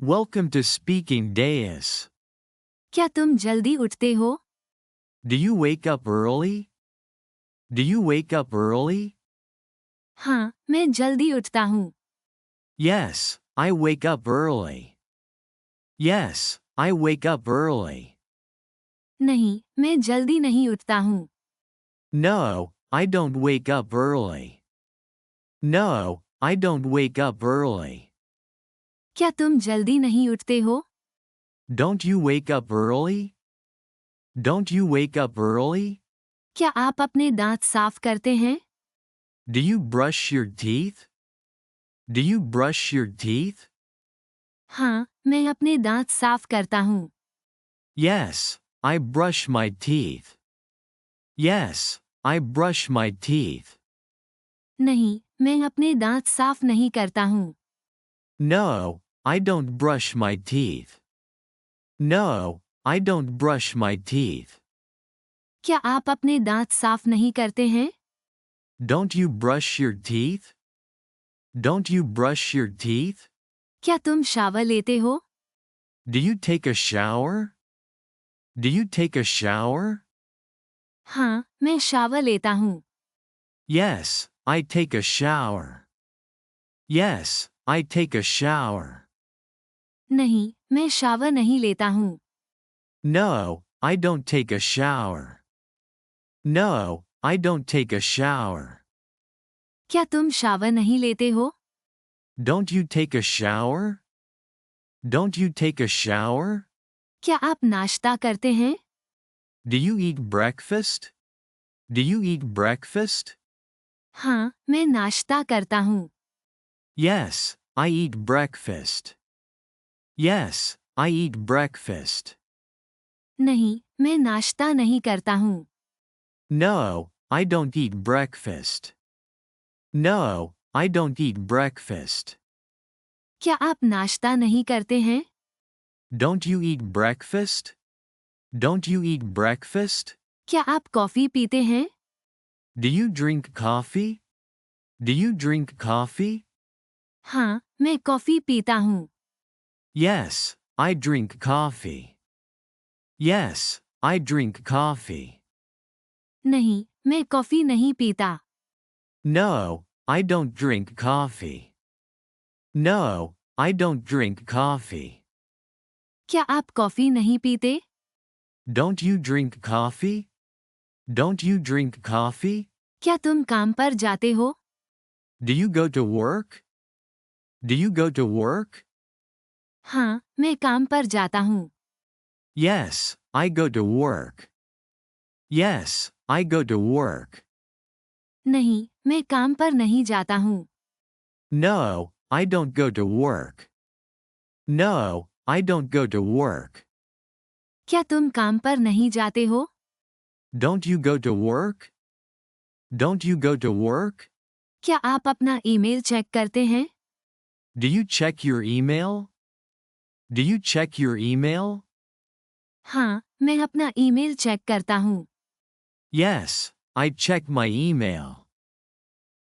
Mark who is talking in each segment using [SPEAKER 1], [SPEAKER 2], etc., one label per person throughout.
[SPEAKER 1] Welcome to Speaking Dais.
[SPEAKER 2] क्या तुम जल्दी उठते हो?
[SPEAKER 1] Do you wake up early? Do you wake up early?
[SPEAKER 2] हाँ, मैं जल्दी उठता हूँ।
[SPEAKER 1] Yes, I wake up early. Yes, I wake up early.
[SPEAKER 2] नहीं, मैं जल्दी नहीं उठता हूँ।
[SPEAKER 1] No, I don't wake up early. No, I don't wake up early.
[SPEAKER 2] क्या तुम जल्दी नहीं उठते हो?
[SPEAKER 1] Don't you wake up early? Don't you wake up early?
[SPEAKER 2] क्या आप अपने दांत साफ करते हैं?
[SPEAKER 1] Do you brush your teeth? Do you brush your teeth?
[SPEAKER 2] हाँ, मैं अपने दांत साफ करता हूँ।
[SPEAKER 1] Yes, I brush my teeth. Yes, I brush my teeth.
[SPEAKER 2] नहीं, मैं अपने दांत साफ नहीं करता हूँ।
[SPEAKER 1] No, I don't brush my teeth. No, I don't brush my teeth.
[SPEAKER 2] क्या आप अपने दांत साफ नहीं करते हैं?
[SPEAKER 1] Don't you brush your teeth? Don't you brush your teeth?
[SPEAKER 2] क्या तुम शावर लेते हो?
[SPEAKER 1] Do you take a shower? Do you take a shower?
[SPEAKER 2] हाँ, मैं शावर लेता हूँ।
[SPEAKER 1] Yes, I take a shower. Yes, I take a shower.
[SPEAKER 2] नहीं, मैं शावर नहीं लेता हूँ।
[SPEAKER 1] No, I don't take a shower. No, I don't take a shower.
[SPEAKER 2] क्या तुम शावर नहीं लेते हो?
[SPEAKER 1] Don't you take a shower? Don't you take a shower?
[SPEAKER 2] क्या आप नाश्ता करते हैं?
[SPEAKER 1] Do you eat breakfast? Do you eat breakfast?
[SPEAKER 2] हाँ, मैं नाश्ता करता हूँ।
[SPEAKER 1] Yes, I eat breakfast. Yes, I eat breakfast.
[SPEAKER 2] नहीं, मैं नाश्ता नहीं करता हूँ।
[SPEAKER 1] No, I don't eat breakfast. No, I don't eat breakfast.
[SPEAKER 2] क्या आप नाश्ता नहीं करते हैं?
[SPEAKER 1] Don't you eat breakfast? Don't you eat breakfast?
[SPEAKER 2] क्या आप कॉफी पीते हैं?
[SPEAKER 1] Do you drink coffee? Do you drink coffee?
[SPEAKER 2] हाँ, मैं कॉफी पीता हूँ।
[SPEAKER 1] Yes, I drink coffee. Yes, I drink coffee.
[SPEAKER 2] नहीं, मैं कॉफी नहीं पीता।
[SPEAKER 1] No, I don't drink coffee. No, I don't drink coffee.
[SPEAKER 2] क्या आप कॉफी नहीं पीते?
[SPEAKER 1] Don't you drink coffee? Don't you drink coffee?
[SPEAKER 2] क्या तुम काम पर जाते हो?
[SPEAKER 1] Do you go to work? Do you go to work?
[SPEAKER 2] हाँ, मैं काम पर जाता हूँ।
[SPEAKER 1] Yes, I go to work. Yes, I go to work.
[SPEAKER 2] नहीं, मैं काम पर नहीं जाता हूँ।
[SPEAKER 1] No, I don't go to work. No, I don't go to work.
[SPEAKER 2] क्या तुम काम पर नहीं जाते हो?
[SPEAKER 1] Don't you go to work? Don't you go to work?
[SPEAKER 2] क्या आप अपना ईमेल चेक करते हैं?
[SPEAKER 1] Do you check your email? Do you check your email?
[SPEAKER 2] हाँ, मैं अपना ईमेल चेक करता हूँ।
[SPEAKER 1] Yes, I check my email.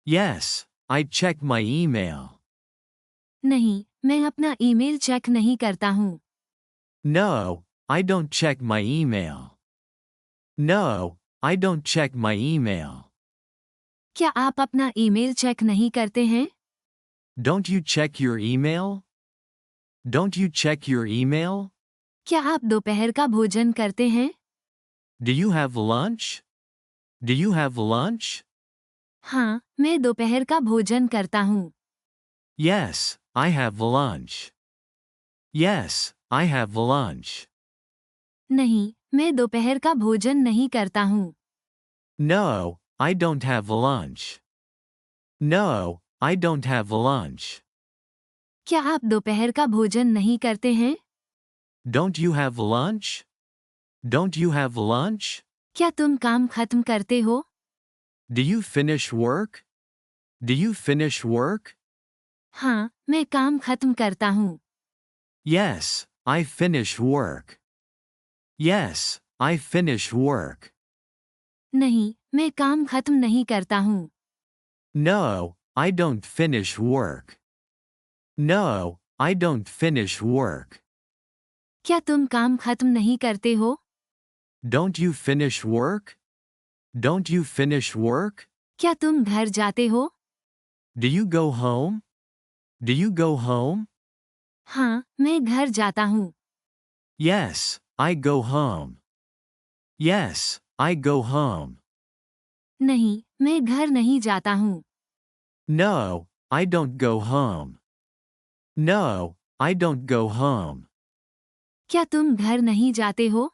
[SPEAKER 1] Yes, I check my email.
[SPEAKER 2] नहीं, मैं अपना ईमेल चेक नहीं करता हूँ।
[SPEAKER 1] No, I don't check my email. No, I don't check my email.
[SPEAKER 2] क्या आप अपना ईमेल चेक नहीं करते हैं?
[SPEAKER 1] Don't you check your email? Don't you check your email?
[SPEAKER 2] क्या आप दोपहर का भोजन करते हैं?
[SPEAKER 1] Do you have lunch? Do you have lunch?
[SPEAKER 2] हाँ, मैं दोपहर का भोजन करता हूँ।
[SPEAKER 1] Yes, I have lunch. Yes, I have lunch.
[SPEAKER 2] नहीं, मैं दोपहर का भोजन नहीं करता हूँ।
[SPEAKER 1] No, I don't have lunch. No, I don't have lunch.
[SPEAKER 2] क्या आप दोपहर का भोजन नहीं करते हैं?
[SPEAKER 1] Don't you have lunch? Don't you have lunch?
[SPEAKER 2] क्या तुम काम खत्म करते हो?
[SPEAKER 1] Do you finish work? Do you finish work?
[SPEAKER 2] हाँ, मैं काम खत्म करता हूँ।
[SPEAKER 1] Yes, I finish work. Yes, I finish work.
[SPEAKER 2] नहीं, मैं काम खत्म नहीं करता हूँ।
[SPEAKER 1] No, I don't finish work. No, I don't finish work.
[SPEAKER 2] क्या तुम काम खत्म नहीं करते हो?
[SPEAKER 1] Don't you finish work? Don't you finish work?
[SPEAKER 2] क्या तुम घर जाते हो?
[SPEAKER 1] Do you go home? Do you go home?
[SPEAKER 2] हाँ, मैं घर जाता हूँ.
[SPEAKER 1] Yes, I go home. Yes, I go home.
[SPEAKER 2] नहीं, मैं घर नहीं जाता हूँ.
[SPEAKER 1] No, I don't go home. No, I don't go home.
[SPEAKER 2] क्या तुम घर नहीं जाते हो?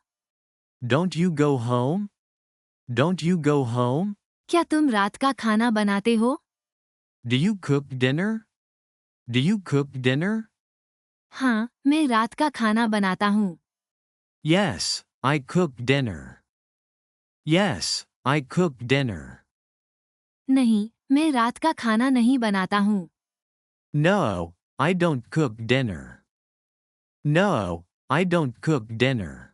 [SPEAKER 1] Don't you go home? Don't you go home?
[SPEAKER 2] क्या तुम रात का खाना बनाते हो?
[SPEAKER 1] Do you cook dinner? Do you cook dinner?
[SPEAKER 2] हाँ, मैं रात का खाना बनाता हूँ.
[SPEAKER 1] Yes, I cook dinner. Yes, I cook dinner.
[SPEAKER 2] नहीं, मैं रात का खाना नहीं बनाता हूँ.
[SPEAKER 1] No, I don't cook dinner. No, I don't cook dinner.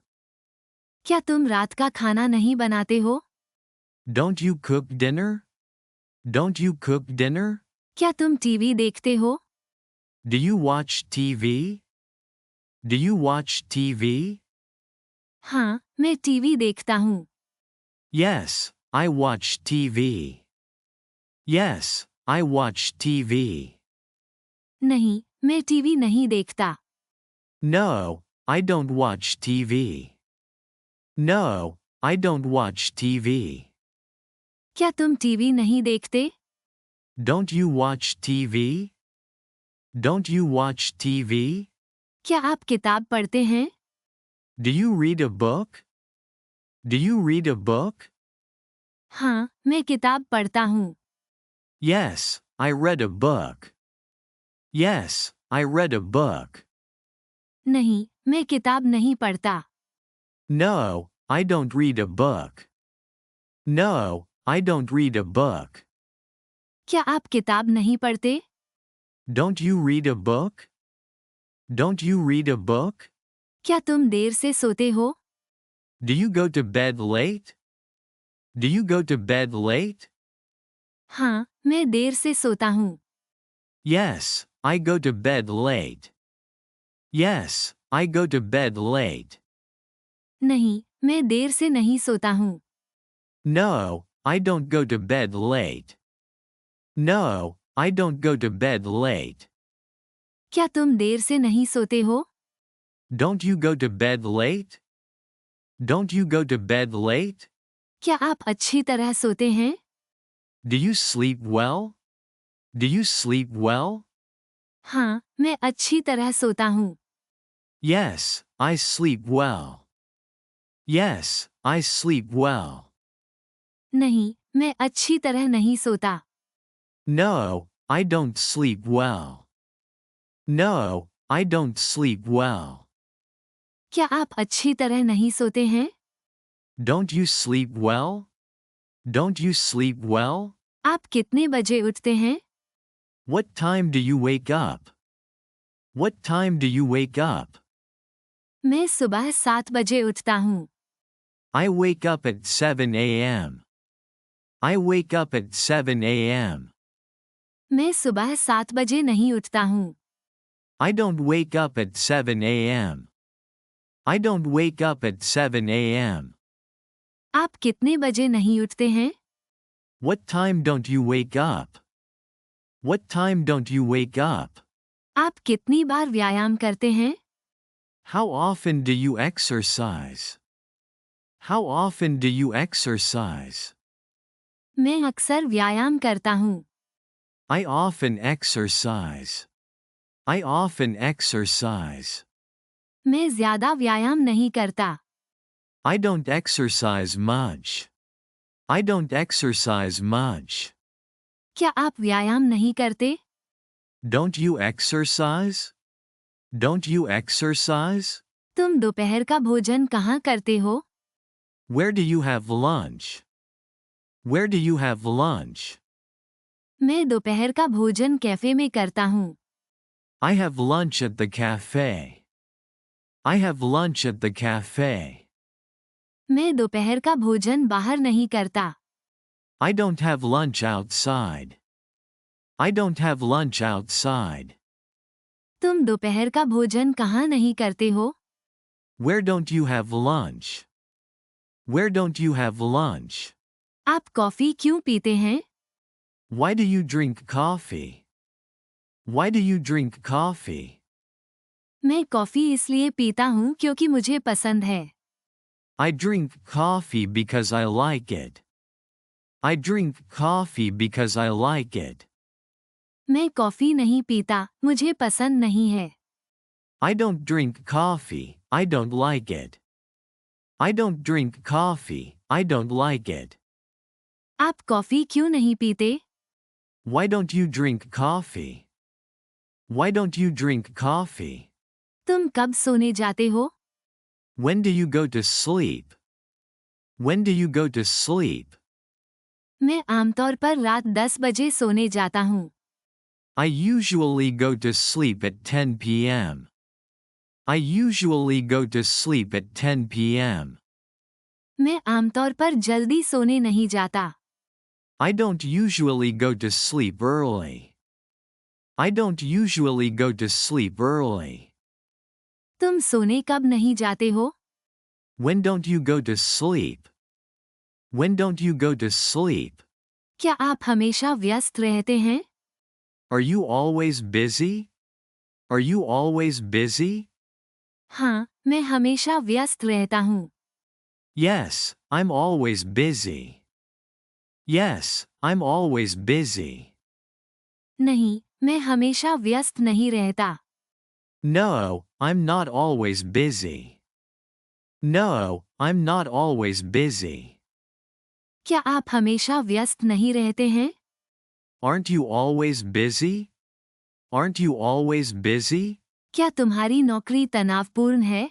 [SPEAKER 2] क्या तुम रात का खाना नहीं बनाते हो?
[SPEAKER 1] Don't you cook dinner? Don't you cook dinner?
[SPEAKER 2] क्या तुम टीवी देखते हो?
[SPEAKER 1] Do you watch TV? Do you watch TV?
[SPEAKER 2] हाँ, मैं टीवी देखता हूँ.
[SPEAKER 1] Yes, I watch TV. Yes, I watch TV.
[SPEAKER 2] नहीं, मैं टीवी नहीं देखता.
[SPEAKER 1] No, I don't watch TV. No, I don't watch TV.
[SPEAKER 2] क्या तुम टीवी नहीं देखते?
[SPEAKER 1] Don't you watch TV? Don't you watch TV?
[SPEAKER 2] क्या आप किताब पढ़ते हैं?
[SPEAKER 1] Do you read a book? Do you read a book?
[SPEAKER 2] हाँ, मैं किताब पढ़ता हूँ.
[SPEAKER 1] Yes, I read a book. Yes, I read a book.
[SPEAKER 2] नहीं, मैं किताब नहीं पढ़ता.
[SPEAKER 1] No, I don't read a book. No, I don't read a book.
[SPEAKER 2] क्या आप किताब नहीं पढ़ते?
[SPEAKER 1] Don't you read a book? Don't you read a book?
[SPEAKER 2] क्या तुम देर से सोते हो?
[SPEAKER 1] Do you go to bed late? Do you go to bed late?
[SPEAKER 2] हाँ, मैं देर से सोता हूँ.
[SPEAKER 1] Yes, I go to bed late. Yes, I go to bed late.
[SPEAKER 2] नहीं, मैं देर से नहीं सोता हूँ.
[SPEAKER 1] No, I don't go to bed late. No, I don't go to bed late.
[SPEAKER 2] क्या तुम देर से नहीं सोते हो?
[SPEAKER 1] Don't you go to bed late? Don't you go to bed late?
[SPEAKER 2] क्या आप अच्छी तरह सोते हैं?
[SPEAKER 1] Do you sleep well? Do you sleep well?
[SPEAKER 2] हाँ, मैं अच्छी तरह सोता हूँ.
[SPEAKER 1] Yes, I sleep well. Yes, I sleep well.
[SPEAKER 2] नहीं, मैं अच्छी तरह नहीं सोता.
[SPEAKER 1] No, I don't sleep well. No, I don't sleep well.
[SPEAKER 2] क्या आप अच्छी तरह नहीं सोते हैं?
[SPEAKER 1] Don't you sleep well? Don't you sleep well?
[SPEAKER 2] आप कितने बजे उठते हैं?
[SPEAKER 1] What time do you wake up? What time do you wake up?
[SPEAKER 2] मैं सुबह 7 बजे उठता हूँ.
[SPEAKER 1] I wake up at 7 a.m. I wake up at 7 a.m.
[SPEAKER 2] मैं सुबह 7 बजे नहीं उठता हूँ.
[SPEAKER 1] I don't wake up at 7 a.m. I don't wake up at 7 a.m.
[SPEAKER 2] आप कितने बजे नहीं उठते हैं?
[SPEAKER 1] What time don't you wake up? What time don't you wake up?
[SPEAKER 2] आप कितनी बार व्यायाम करते हैं?
[SPEAKER 1] How often do you exercise? How often do you exercise?
[SPEAKER 2] मैं अक्सर व्यायाम करता हूँ.
[SPEAKER 1] I often exercise. I often exercise.
[SPEAKER 2] मैं ज्यादा व्यायाम नहीं करता.
[SPEAKER 1] I don't exercise much. I don't exercise much.
[SPEAKER 2] क्या आप व्यायाम नहीं करते?
[SPEAKER 1] Don't you exercise? Don't you exercise?
[SPEAKER 2] तुम दोपहर का भोजन कहाँ करते हो?
[SPEAKER 1] Where do you have lunch? Where do you have lunch?
[SPEAKER 2] मैं दोपहर का भोजन कैफे में करता हूँ.
[SPEAKER 1] I have lunch at the cafe. I have lunch at the cafe.
[SPEAKER 2] मैं दोपहर का भोजन बाहर नहीं करता.
[SPEAKER 1] I don't have lunch outside. I don't have lunch outside.
[SPEAKER 2] तुम दोपहर का भोजन कहाँ नहीं करते हो?
[SPEAKER 1] Where don't you have lunch? Where don't you have lunch?
[SPEAKER 2] आप कॉफी क्यों पीते हैं?
[SPEAKER 1] Why do you drink coffee? Why do you drink coffee?
[SPEAKER 2] मैं कॉफी इसलिए पीता हूँ क्योंकि मुझे पसंद है।
[SPEAKER 1] I drink coffee because I like it. I drink coffee because I like it.
[SPEAKER 2] मैं कॉफी नहीं पीता, मुझे पसंद नहीं है।
[SPEAKER 1] I don't drink coffee, I don't like it. I don't drink coffee, I don't like it.
[SPEAKER 2] आप coffee क्यों नहीं पीते?
[SPEAKER 1] Why don't you drink coffee? Why don't you drink coffee?
[SPEAKER 2] तुम कब सोने जाते हो?
[SPEAKER 1] When do you go to sleep? When do you go to sleep?
[SPEAKER 2] मैं आमतौर पर रात 10 बजे सोने जाता हूँ।
[SPEAKER 1] I usually go to sleep at 10 p.m. I usually go to sleep at 10 p.m.
[SPEAKER 2] मैं आमतौर पर जल्दी सोने नहीं जाता।
[SPEAKER 1] I don't usually go to sleep early. I don't usually go to sleep early.
[SPEAKER 2] तुम सोने कब नहीं जाते हो?
[SPEAKER 1] When don't you go to sleep? When don't you go to sleep?
[SPEAKER 2] क्या आप हमेशा व्यस्त रहते हैं?
[SPEAKER 1] Are you always busy? Are you always busy?
[SPEAKER 2] हाँ, मैं हमेशा व्यस्त रहता हूँ।
[SPEAKER 1] Yes, I'm always busy. Yes, I'm always busy.
[SPEAKER 2] नहीं, मैं हमेशा व्यस्त नहीं रहता।
[SPEAKER 1] No, I'm not always busy. No, I'm not always busy.
[SPEAKER 2] क्या आप हमेशा व्यस्त नहीं रहते हैं?
[SPEAKER 1] Aren't you always busy? Aren't you always busy?
[SPEAKER 2] क्या तुम्हारी नौकरी तनावपूर्ण है?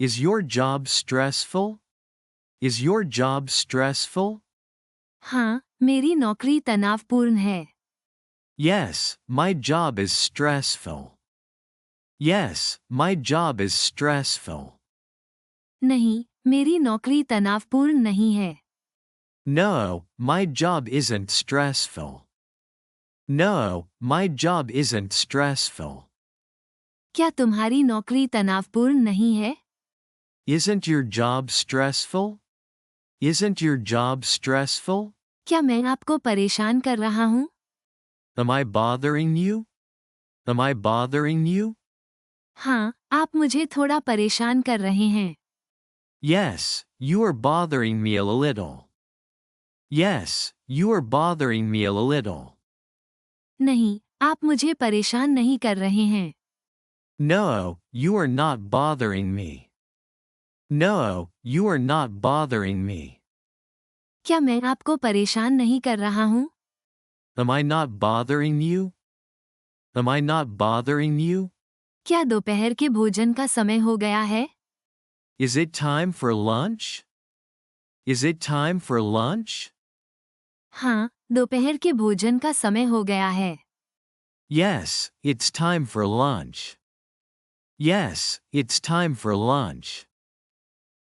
[SPEAKER 1] Is your job stressful? Is your job stressful?
[SPEAKER 2] हाँ, मेरी नौकरी तनावपूर्ण है।
[SPEAKER 1] Yes, my job is stressful. Yes, my job is stressful.
[SPEAKER 2] नहीं, मेरी नौकरी तनावपूर्ण नहीं है।
[SPEAKER 1] No, my job isn't stressful. No, my job isn't stressful.
[SPEAKER 2] क्या तुम्हारी नौकरी तनावपूर्ण नहीं है?
[SPEAKER 1] Isn't your job stressful? Isn't your job stressful?
[SPEAKER 2] क्या मैं आपको परेशान कर रहा हूँ?
[SPEAKER 1] Am I bothering you? Am I bothering you?
[SPEAKER 2] हाँ, आप मुझे थोड़ा परेशान कर रहे हैं।
[SPEAKER 1] Yes, you are bothering me a little. Yes, you are bothering me a little.
[SPEAKER 2] नहीं, आप मुझे परेशान नहीं कर रहे हैं।
[SPEAKER 1] No, you are not bothering me. No, you are not bothering me.
[SPEAKER 2] क्या मैं आपको परेशान नहीं कर रहा हूँ?
[SPEAKER 1] Am I not bothering you? Am I not bothering you?
[SPEAKER 2] क्या दोपहर के भोजन का समय हो गया है?
[SPEAKER 1] Is it time for lunch? Is it time for lunch?
[SPEAKER 2] हाँ, दोपहर के भोजन का समय हो गया है।
[SPEAKER 1] Yes, it's time for lunch. Yes, it's time for lunch.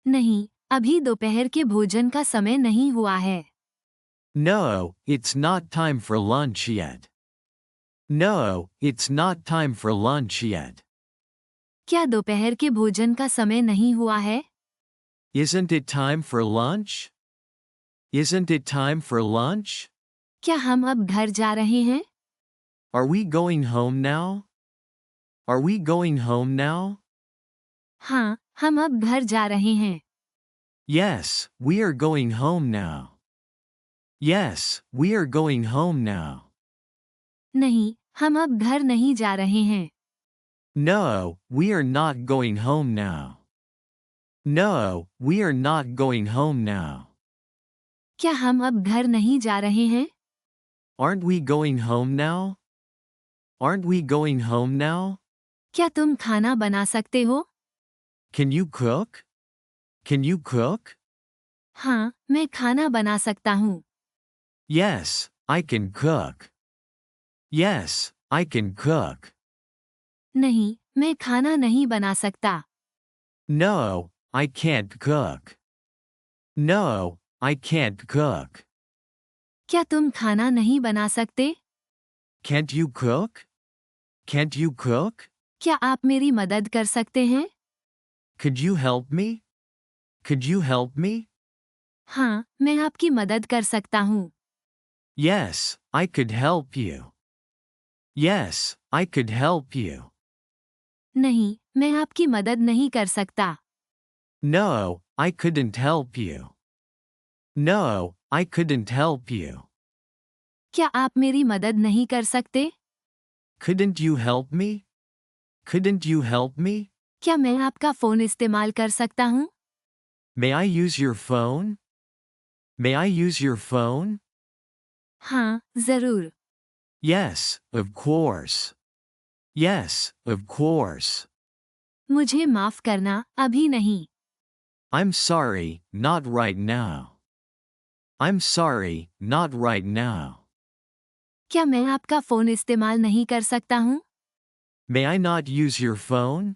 [SPEAKER 2] नहीं, अभी दोपहर के भोजन का समय नहीं हुआ है।
[SPEAKER 1] No, it's not time for lunch yet. No, it's not time for lunch yet.
[SPEAKER 2] क्या दोपहर के भोजन का समय नहीं हुआ है?
[SPEAKER 1] Isn't it time for lunch? Isn't it time for lunch?
[SPEAKER 2] क्या हम अब घर जा रहे हैं?
[SPEAKER 1] Are we going home now? Are we going home now?
[SPEAKER 2] हाँ, हम अब घर जा रहे हैं।
[SPEAKER 1] Yes, we are going home now. Yes, we are going home now.
[SPEAKER 2] नहीं, हम अब घर नहीं जा रहे हैं।
[SPEAKER 1] No, we are not going home now. No, we are not going home now.
[SPEAKER 2] क्या हम अब घर नहीं जा रहे हैं?
[SPEAKER 1] Aren't we going home now? Aren't we going home now?
[SPEAKER 2] क्या तुम खाना बना सकते हो?
[SPEAKER 1] Can you cook? Can you cook?
[SPEAKER 2] हाँ, मैं खाना बना सकता हूँ।
[SPEAKER 1] Yes, I can cook. Yes, I can cook.
[SPEAKER 2] नहीं, मैं खाना नहीं बना सकता।
[SPEAKER 1] No, I can't cook. No, I can't cook.
[SPEAKER 2] क्या तुम खाना नहीं बना सकते?
[SPEAKER 1] Can't you cook? Can't you cook?
[SPEAKER 2] क्या आप मेरी मदद कर सकते हैं?
[SPEAKER 1] Could you help me? Could you help me?
[SPEAKER 2] हाँ, मैं आपकी मदद कर सकता हूँ।
[SPEAKER 1] Yes, I could help you. Yes, I could help you.
[SPEAKER 2] नहीं, मैं आपकी मदद नहीं कर सकता।
[SPEAKER 1] No, I couldn't help you. No, I couldn't help you.
[SPEAKER 2] क्या आप मेरी मदद नहीं कर सकते?
[SPEAKER 1] Couldn't you help me? Couldn't you help me?
[SPEAKER 2] क्या मैं आपका फ़ोन इस्तेमाल कर सकता हूँ?
[SPEAKER 1] May I use your phone? May I use your phone?
[SPEAKER 2] हाँ, ज़रूर।
[SPEAKER 1] Yes, of course. Yes, of course.
[SPEAKER 2] मुझे माफ़ करना, अभी नहीं।
[SPEAKER 1] I'm sorry, not right now. I'm sorry, not right now.
[SPEAKER 2] क्या मैं आपका फ़ोन इस्तेमाल नहीं कर सकता हूँ?
[SPEAKER 1] May I not use your phone?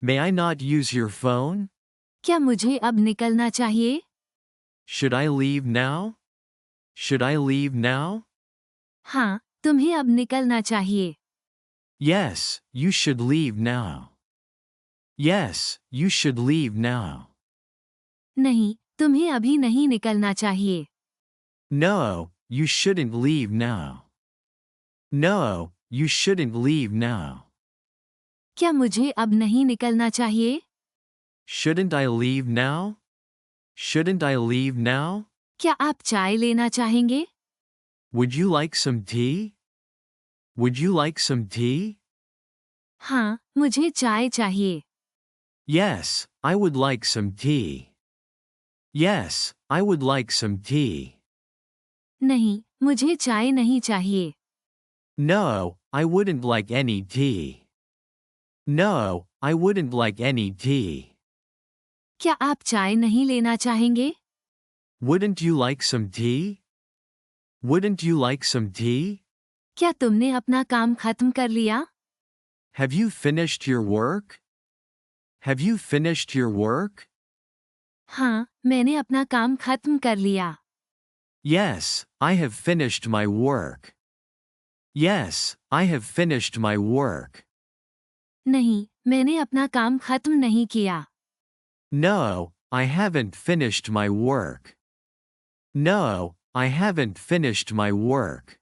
[SPEAKER 1] May I not use your phone?
[SPEAKER 2] क्या मुझे अब निकलना चाहिए?
[SPEAKER 1] Should I leave now? Should I leave now?
[SPEAKER 2] हाँ, तुम्हें अब निकलना चाहिए।
[SPEAKER 1] Yes, you should leave now. Yes, you should leave now.
[SPEAKER 2] नहीं, तुम्हें अभी नहीं निकलना चाहिए।
[SPEAKER 1] No, you shouldn't leave now. No, you shouldn't leave now.
[SPEAKER 2] क्या मुझे अब नहीं निकलना चाहिए?
[SPEAKER 1] Shouldn't I leave now? Shouldn't I leave now?
[SPEAKER 2] क्या आप चाय लेना चाहेंगे?
[SPEAKER 1] Would you like some tea? Would you like some tea?
[SPEAKER 2] हाँ, मुझे चाय चाहिए।
[SPEAKER 1] Yes, I would like some tea. Yes, I would like some tea.
[SPEAKER 2] नहीं, मुझे चाय नहीं चाहिए।
[SPEAKER 1] No, I wouldn't like any tea. No, I wouldn't like any tea.
[SPEAKER 2] क्या आप चाय नहीं लेना चाहेंगे?
[SPEAKER 1] Wouldn't you like some tea? Wouldn't you like some tea?
[SPEAKER 2] क्या तुमने अपना काम खत्म कर लिया?
[SPEAKER 1] Have you finished your work? Have you finished your work?
[SPEAKER 2] हाँ, मैंने अपना काम खत्म कर लिया।
[SPEAKER 1] Yes, I have finished my work. Yes, I have finished my work.
[SPEAKER 2] नहीं, मैंने अपना काम खत्म नहीं किया।
[SPEAKER 1] No, I haven't finished my work. No, I haven't finished my work.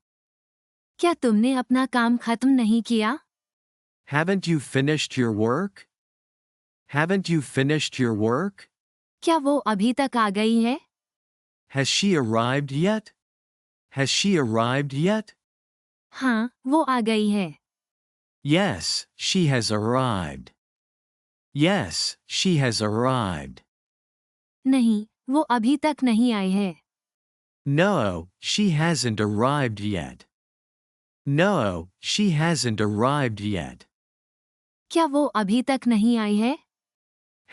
[SPEAKER 2] क्या तुमने अपना काम खत्म नहीं किया?
[SPEAKER 1] Haven't you finished your work? Haven't you finished your work?
[SPEAKER 2] क्या वो अभी तक आ गई है?
[SPEAKER 1] Has she arrived yet? Has she arrived yet?
[SPEAKER 2] हाँ, वो आ गई है।
[SPEAKER 1] Yes, she has arrived. Yes, she has arrived.
[SPEAKER 2] नहीं, वो अभी तक नहीं आई है।
[SPEAKER 1] No, she hasn't arrived yet. No, she hasn't arrived yet.
[SPEAKER 2] क्या वो अभी तक नहीं आई है?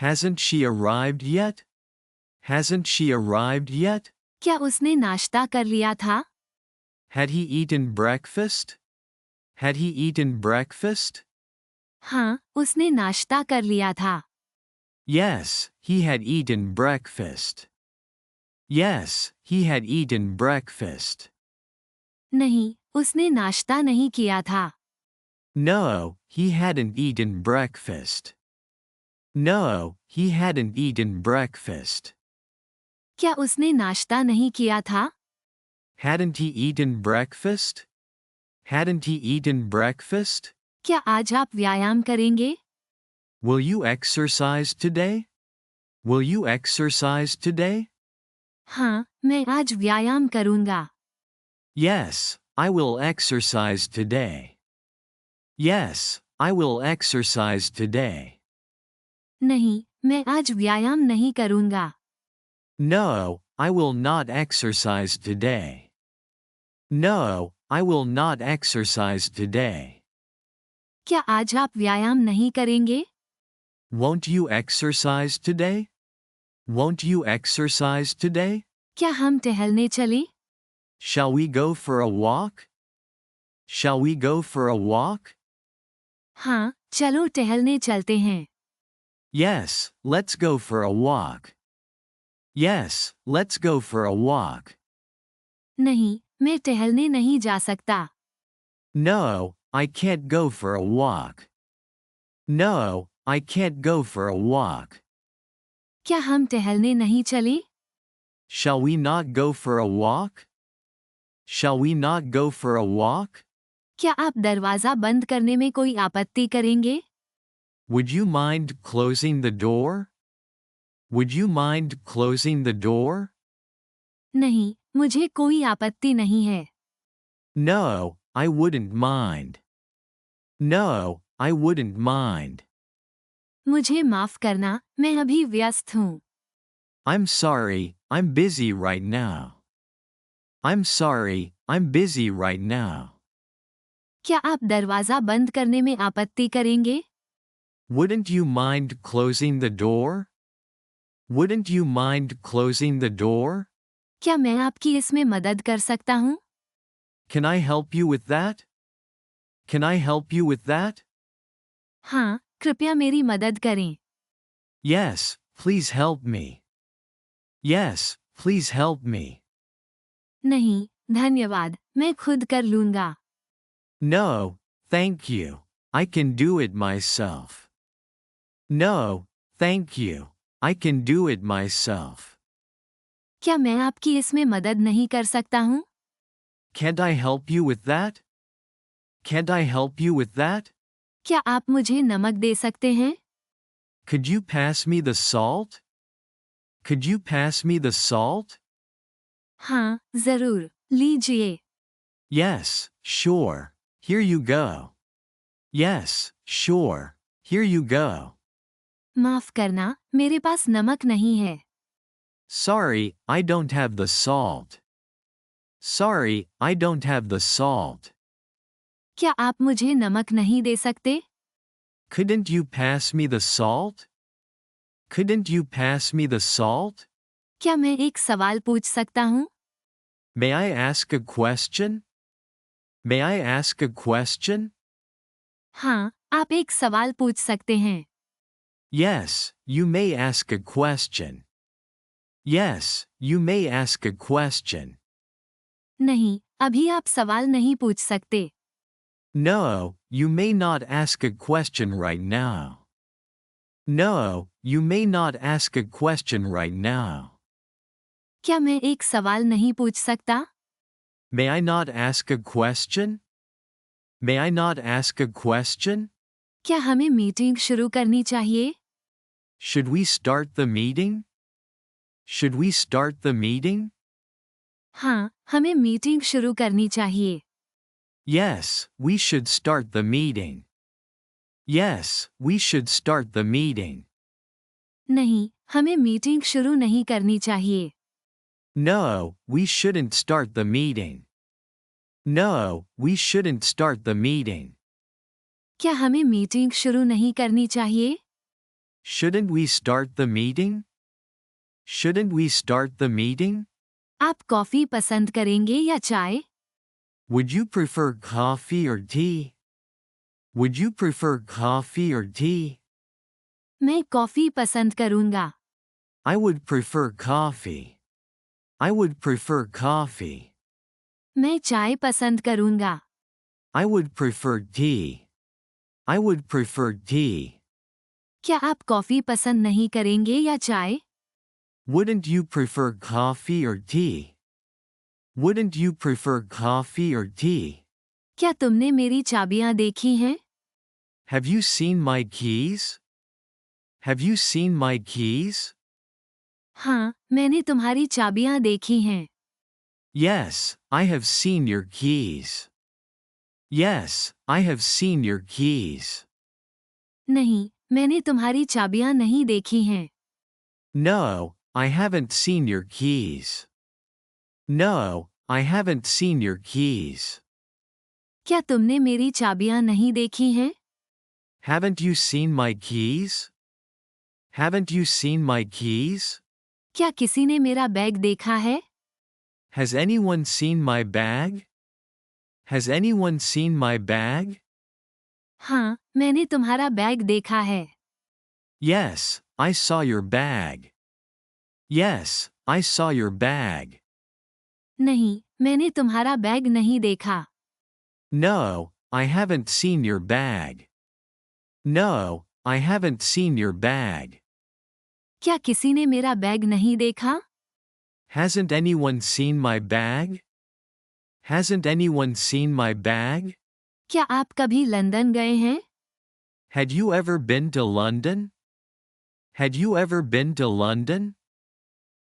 [SPEAKER 1] Hasn't she arrived yet? Hasn't she arrived yet?
[SPEAKER 2] क्या उसने नाश्ता कर लिया था?
[SPEAKER 1] Had he eaten breakfast? Had he eaten breakfast?
[SPEAKER 2] हाँ, उसने नाश्ता कर लिया था।
[SPEAKER 1] Yes, he had eaten breakfast. Yes, he had eaten breakfast.
[SPEAKER 2] नहीं, उसने नाश्ता नहीं किया था।
[SPEAKER 1] No, he hadn't eaten breakfast. No, he hadn't eaten breakfast.
[SPEAKER 2] क्या उसने नाश्ता नहीं किया था?
[SPEAKER 1] Hadn't he eaten breakfast? Hadn't he eaten breakfast?
[SPEAKER 2] क्या आज आप व्यायाम करेंगे?
[SPEAKER 1] Will you exercise today? Will you exercise today?
[SPEAKER 2] हाँ, मैं आज व्यायाम करूँगा।
[SPEAKER 1] Yes, I will exercise today. Yes, I will exercise today.
[SPEAKER 2] नहीं, मैं आज व्यायाम नहीं करूँगा।
[SPEAKER 1] No, I will not exercise today. No, I will not exercise today.
[SPEAKER 2] क्या आज आप व्यायाम नहीं करेंगे?
[SPEAKER 1] Won't you exercise today? Won't you exercise today?
[SPEAKER 2] क्या हम टहलने चलें?
[SPEAKER 1] Shall we go for a walk? Shall we go for a walk?
[SPEAKER 2] हाँ, चलो टहलने चलते हैं।
[SPEAKER 1] Yes, let's go for a walk. Yes, let's go for a walk.
[SPEAKER 2] नहीं, मैं टहलने नहीं जा सकता।
[SPEAKER 1] No, I can't go for a walk. No, I can't go for a walk.
[SPEAKER 2] क्या हम टहलने नहीं चले?
[SPEAKER 1] Shall we not go for a walk? Shall we not go for a walk?
[SPEAKER 2] क्या आप दरवाज़ा बंद करने में कोई आपत्ति करेंगे?
[SPEAKER 1] Would you mind closing the door? Would you mind closing the door?
[SPEAKER 2] नहीं, मुझे कोई आपत्ति नहीं है।
[SPEAKER 1] No, I wouldn't mind. No, I wouldn't mind.
[SPEAKER 2] मुझे माफ़ करना, मैं अभी व्यस्त हूँ।
[SPEAKER 1] I'm sorry, I'm busy right now. I'm sorry, I'm busy right now.
[SPEAKER 2] क्या आप दरवाज़ा बंद करने में आपत्ति करेंगे?
[SPEAKER 1] Wouldn't you mind closing the door? Wouldn't you mind closing the door?
[SPEAKER 2] क्या मैं आपकी इसमें मदद कर सकता हूँ?
[SPEAKER 1] Can I help you with that? Can I help you with that?
[SPEAKER 2] हाँ, कृपया मेरी मदद करें।
[SPEAKER 1] Yes, please help me. Yes, please help me.
[SPEAKER 2] नहीं, धन्यवाद, मैं खुद कर लूँगा।
[SPEAKER 1] No, thank you. I can do it myself. No, thank you. I can do it myself.
[SPEAKER 2] क्या मैं आपकी इसमें मदद नहीं कर सकता हूँ?
[SPEAKER 1] Can't I help you with that? Can't I help you with that?
[SPEAKER 2] क्या आप मुझे नमक दे सकते हैं?
[SPEAKER 1] Could you pass me the salt? Could you pass me the salt?
[SPEAKER 2] हाँ, ज़रूर, लीजिए।
[SPEAKER 1] Yes, sure. Here you go. Yes, sure. Here you go.
[SPEAKER 2] माफ़ करना, मेरे पास नमक नहीं है।
[SPEAKER 1] Sorry, I don't have the salt. Sorry, I don't have the salt.
[SPEAKER 2] क्या आप मुझे नमक नहीं दे सकते?
[SPEAKER 1] Couldn't you pass me the salt? Couldn't you pass me the salt?
[SPEAKER 2] क्या मैं एक सवाल पूछ सकता हूँ?
[SPEAKER 1] May I ask a question? May I ask a question?
[SPEAKER 2] हाँ, आप एक सवाल पूछ सकते हैं।
[SPEAKER 1] Yes, you may ask a question. Yes, you may ask a question.
[SPEAKER 2] नहीं, अभी आप सवाल नहीं पूछ सकते।
[SPEAKER 1] No, you may not ask a question right now. No, you may not ask a question right now.
[SPEAKER 2] क्या मैं एक सवाल नहीं पूछ सकता?
[SPEAKER 1] May I not ask a question? May I not ask a question?
[SPEAKER 2] क्या हमें मीटिंग शुरू करनी चाहिए?
[SPEAKER 1] Should we start the meeting? Should we start the meeting?
[SPEAKER 2] हाँ, हमें मीटिंग शुरू करनी चाहिए।
[SPEAKER 1] Yes, we should start the meeting. Yes, we should start the meeting.
[SPEAKER 2] नहीं, हमें मीटिंग शुरू नहीं करनी चाहिए।
[SPEAKER 1] No, we shouldn't start the meeting. No, we shouldn't start the meeting.
[SPEAKER 2] क्या हमें मीटिंग शुरू नहीं करनी चाहिए?
[SPEAKER 1] Shouldn't we start the meeting? Shouldn't we start the meeting?
[SPEAKER 2] आप कॉफ़ी पसंद करेंगे या चाय?
[SPEAKER 1] Would you prefer coffee or tea? Would you prefer coffee or tea?
[SPEAKER 2] मैं कॉफ़ी पसंद करूँगा।
[SPEAKER 1] I would prefer coffee. I would prefer coffee.
[SPEAKER 2] मैं चाय पसंद करूँगा।
[SPEAKER 1] I would prefer tea. I would prefer tea.
[SPEAKER 2] क्या आप कॉफ़ी पसंद नहीं करेंगे या चाय?
[SPEAKER 1] Wouldn't you prefer coffee or tea? Wouldn't you prefer coffee or tea?
[SPEAKER 2] क्या तुमने मेरी चाबियाँ देखी हैं?
[SPEAKER 1] Have you seen my keys? Have you seen my keys?
[SPEAKER 2] हाँ, मैंने तुम्हारी चाबियाँ देखी हैं।
[SPEAKER 1] Yes, I have seen your keys. Yes, I have seen your keys.
[SPEAKER 2] नहीं, मैंने तुम्हारी चाबियाँ नहीं देखी हैं।
[SPEAKER 1] No, I haven't seen your keys. No, I haven't seen your keys.
[SPEAKER 2] क्या तुमने मेरी चाबियाँ नहीं देखी हैं?
[SPEAKER 1] Haven't you seen my keys? Haven't you seen my keys?
[SPEAKER 2] क्या किसी ने मेरा बैग देखा है?
[SPEAKER 1] Has anyone seen my bag? Has anyone seen my bag?
[SPEAKER 2] हाँ, मैंने तुम्हारा बैग देखा है।
[SPEAKER 1] Yes, I saw your bag. Yes, I saw your bag.
[SPEAKER 2] नहीं, मैंने तुम्हारा बैग नहीं देखा।
[SPEAKER 1] No, I haven't seen your bag. No, I haven't seen your bag.
[SPEAKER 2] क्या किसी ने मेरा बैग नहीं देखा?
[SPEAKER 1] Hasn't anyone seen my bag? Hasn't anyone seen my bag?
[SPEAKER 2] क्या आप कभी लंदन गए हैं?
[SPEAKER 1] Had you ever been to London? Had you ever been to London?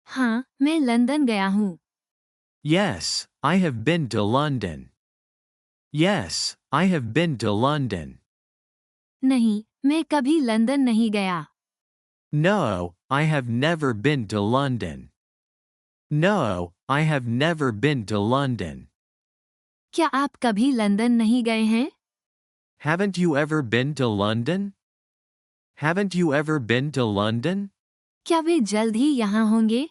[SPEAKER 2] हाँ, मैं लंदन गया हूँ.
[SPEAKER 1] Yes, I have been to London. Yes, I have been to London.
[SPEAKER 2] नहीं, मैं कभी लंदन नहीं गया.
[SPEAKER 1] No, I have never been to London. No, I have never been to London.
[SPEAKER 2] क्या आप कभी लंदन नहीं गए हैं?
[SPEAKER 1] Haven't you ever been to London? Haven't you ever been to London?
[SPEAKER 2] क्या वे जल्द ही यहाँ होंगे?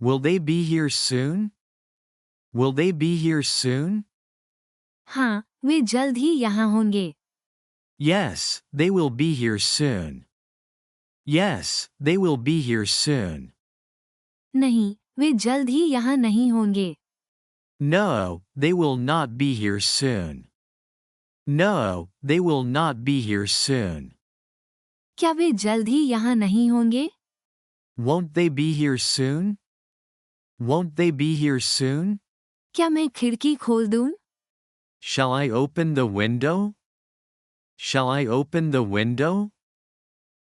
[SPEAKER 1] Will they be here soon? Will they be here soon?
[SPEAKER 2] हाँ, वे जल्द ही यहाँ होंगे.
[SPEAKER 1] Yes, they will be here soon. Yes, they will be here soon.
[SPEAKER 2] नहीं, वे जल्द ही यहाँ नहीं होंगे.
[SPEAKER 1] No, they will not be here soon. No, they will not be here soon.
[SPEAKER 2] क्या वे जल्द ही यहाँ नहीं होंगे?
[SPEAKER 1] Won't they be here soon? Won't they be here soon?
[SPEAKER 2] क्या मैं खिड़की खोल दूँ?
[SPEAKER 1] Shall I open the window? Shall I open the window?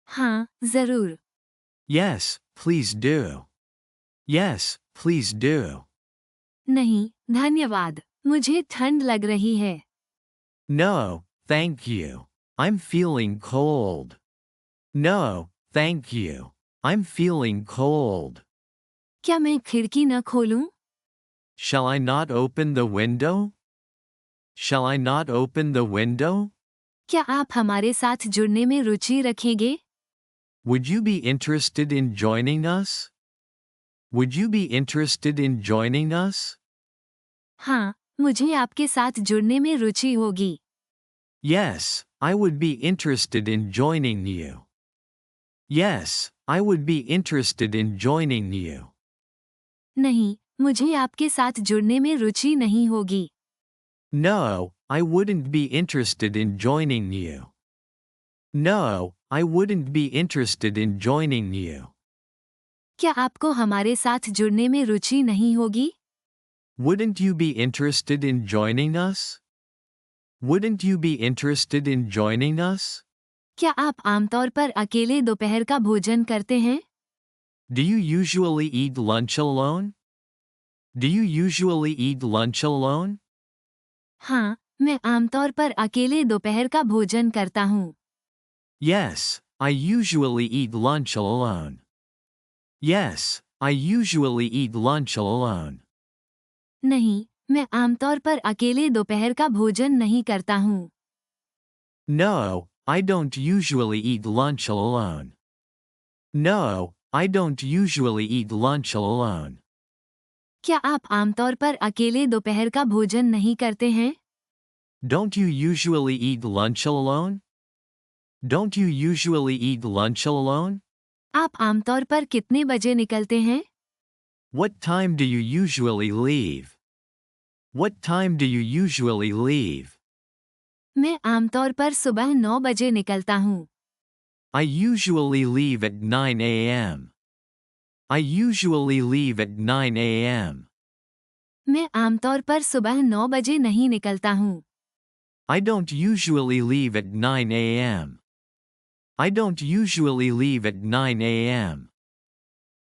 [SPEAKER 2] हाँ, जरूर.
[SPEAKER 1] Yes, please do. Yes, please do.
[SPEAKER 2] नहीं, धन्यवाद. मुझे ठंड लग रही है.
[SPEAKER 1] No, thank you. I'm feeling cold. No, thank you. I'm feeling cold.
[SPEAKER 2] क्या मैं खिड़की न खोलूं?
[SPEAKER 1] Shall I not open the window? Shall I not open the window?
[SPEAKER 2] क्या आप हमारे साथ जुड़ने में रुचि रखेंगे?
[SPEAKER 1] Would you be interested in joining us? Would you be interested in joining us?
[SPEAKER 2] हाँ, मुझे आपके साथ जुड़ने में रुचि होगी.
[SPEAKER 1] Yes, I would be interested in joining you. Yes, I would be interested in joining you.
[SPEAKER 2] नहीं, मुझे आपके साथ जुड़ने में रुचि नहीं होगी.
[SPEAKER 1] No, I wouldn't be interested in joining you. No, I wouldn't be interested in joining you.
[SPEAKER 2] क्या आपको हमारे साथ जुड़ने में रुचि नहीं होगी?
[SPEAKER 1] Wouldn't you be interested in joining us? Wouldn't you be interested in joining us?
[SPEAKER 2] क्या आप आमतौर पर अकेले दोपहर का भोजन करते हैं?
[SPEAKER 1] Do you usually eat lunch alone? Do you usually eat lunch alone?
[SPEAKER 2] हाँ, मैं आमतौर पर अकेले दोपहर का भोजन करता हूँ.
[SPEAKER 1] Yes, I usually eat lunch alone. Yes, I usually eat lunch alone.
[SPEAKER 2] नहीं, मैं आमतौर पर अकेले दोपहर का भोजन नहीं करता हूँ.
[SPEAKER 1] No, I don't usually eat lunch alone. No, I don't usually eat lunch alone.
[SPEAKER 2] क्या आप आमतौर पर अकेले दोपहर का भोजन नहीं करते हैं?
[SPEAKER 1] Don't you usually eat lunch alone? Don't you usually eat lunch alone?
[SPEAKER 2] आप आमतौर पर कितने बजे निकलते हैं?
[SPEAKER 1] What time do you usually leave? What time do you usually leave?
[SPEAKER 2] मैं आमतौर पर सुबह 9 बजे निकलता हूँ.
[SPEAKER 1] I usually leave at 9 a.m. I usually leave at 9 a.m.
[SPEAKER 2] मैं आमतौर पर सुबह 9 बजे नहीं निकलता हूँ.
[SPEAKER 1] I don't usually leave at 9 a.m. I don't usually leave at 9 a.m.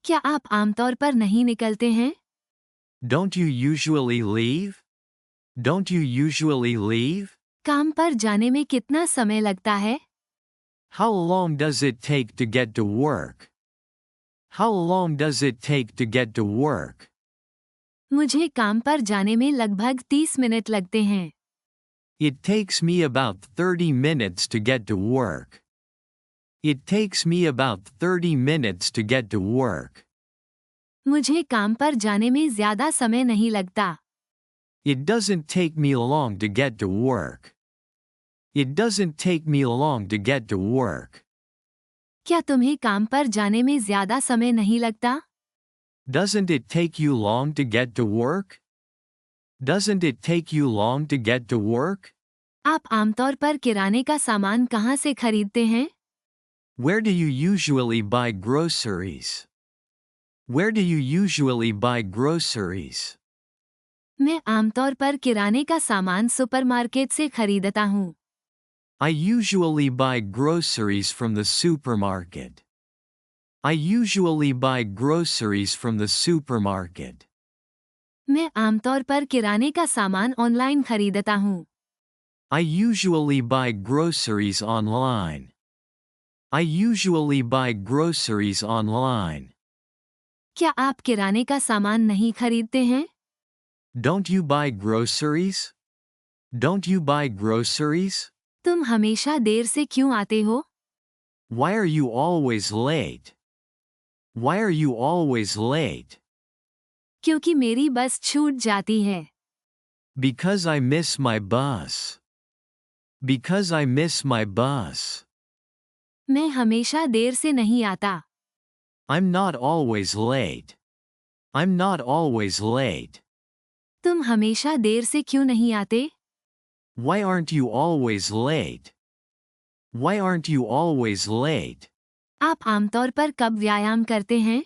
[SPEAKER 2] क्या आप आमतौर पर नहीं निकलते हैं?
[SPEAKER 1] Don't you usually leave? Don't you usually leave?
[SPEAKER 2] काम पर जाने में कितना समय लगता है?
[SPEAKER 1] How long does it take to get to work? How long does it take to get to work?
[SPEAKER 2] मुझे काम पर जाने में लगभग 30 मिनट लगते हैं.
[SPEAKER 1] It takes me about 30 minutes to get to work. It takes me about 30 minutes to get to work.
[SPEAKER 2] मुझे काम पर जाने में ज्यादा समय नहीं लगता.
[SPEAKER 1] It doesn't take me long to get to work. It doesn't take me long to get to work.
[SPEAKER 2] क्या तुम्हें काम पर जाने में ज्यादा समय नहीं लगता?
[SPEAKER 1] Doesn't it take you long to get to work? Doesn't it take you long to get to work?
[SPEAKER 2] आप आमतौर पर किराने का सामान कहाँ से खरीदते हैं?
[SPEAKER 1] Where do you usually buy groceries? Where do you usually buy groceries?
[SPEAKER 2] मैं आमतौर पर किराने का सामान सुपरमार्केट से खरीदता हूँ।
[SPEAKER 1] I usually buy groceries from the supermarket. I usually buy groceries from the supermarket.
[SPEAKER 2] मैं आमतौर पर किराने का सामान ऑनलाइन खरीदता हूँ।
[SPEAKER 1] I usually buy groceries online. I usually buy groceries online.
[SPEAKER 2] क्या आप किराने का सामान नहीं खरीदते हैं?
[SPEAKER 1] Don't you buy groceries? Don't you buy groceries?
[SPEAKER 2] तुम हमेशा देर से क्यों आते हो?
[SPEAKER 1] Why are you always late? Why are you always late?
[SPEAKER 2] क्योंकि मेरी बस छूट जाती है।
[SPEAKER 1] Because I miss my bus. Because I miss my bus.
[SPEAKER 2] मैं हमेशा देर से नहीं आता।
[SPEAKER 1] I'm not always late. I'm not always late.
[SPEAKER 2] तुम हमेशा देर से क्यों नहीं आते?
[SPEAKER 1] Why aren't you always late? Why aren't you always late?
[SPEAKER 2] आप आमतौर पर कब व्यायाम करते हैं?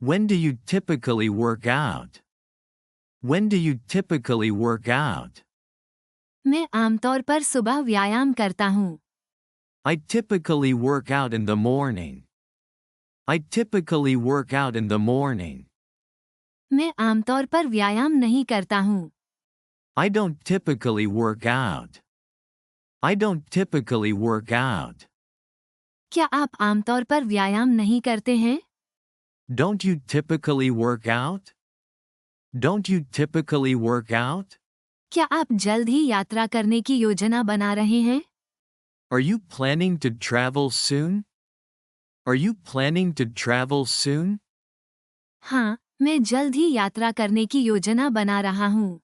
[SPEAKER 1] When do you typically work out? When do you typically work out?
[SPEAKER 2] मैं आमतौर पर सुबह व्यायाम करता हूँ।
[SPEAKER 1] I typically work out in the morning. I typically work out in the morning.
[SPEAKER 2] मैं आमतौर पर व्यायाम नहीं करता हूँ।
[SPEAKER 1] I don't typically work out. I don't typically work out.
[SPEAKER 2] क्या आप आमतौर पर व्यायाम नहीं करते हैं?
[SPEAKER 1] Don't you typically work out? Don't you typically work out?
[SPEAKER 2] क्या आप जल्द ही यात्रा करने की योजना बना रहे हैं?
[SPEAKER 1] Are you planning to travel soon? Are you planning to travel soon?
[SPEAKER 2] हाँ, मैं जल्द ही यात्रा करने की योजना बना रहा हूँ।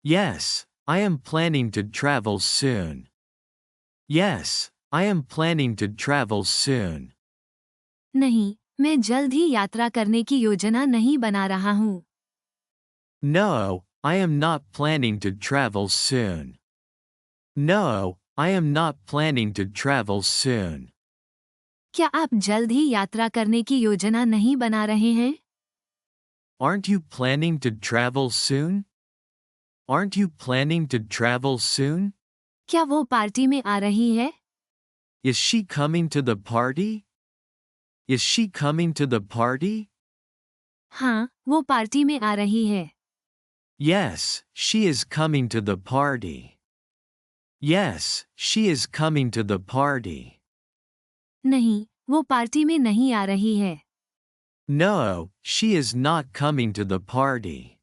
[SPEAKER 1] Yes, I am planning to travel soon. Yes, I am planning to travel soon.
[SPEAKER 2] नहीं, मैं जल्द ही यात्रा करने की योजना नहीं बना रहा हूँ।
[SPEAKER 1] No, I am not planning to travel soon. No, I am not planning to travel soon.
[SPEAKER 2] क्या आप जल्द ही यात्रा करने की योजना नहीं बना रहे हैं?
[SPEAKER 1] Aren't you planning to travel soon? Aren't you planning to travel soon?
[SPEAKER 2] क्या वो पार्टी में आ रही है?
[SPEAKER 1] Is she coming to the party? Is she coming to the party?
[SPEAKER 2] हाँ, वो पार्टी में आ रही है।
[SPEAKER 1] Yes, she is coming to the party. Yes, she is coming to the party.
[SPEAKER 2] नहीं, वो पार्टी में नहीं आ रही है।
[SPEAKER 1] No, she is not coming to the party.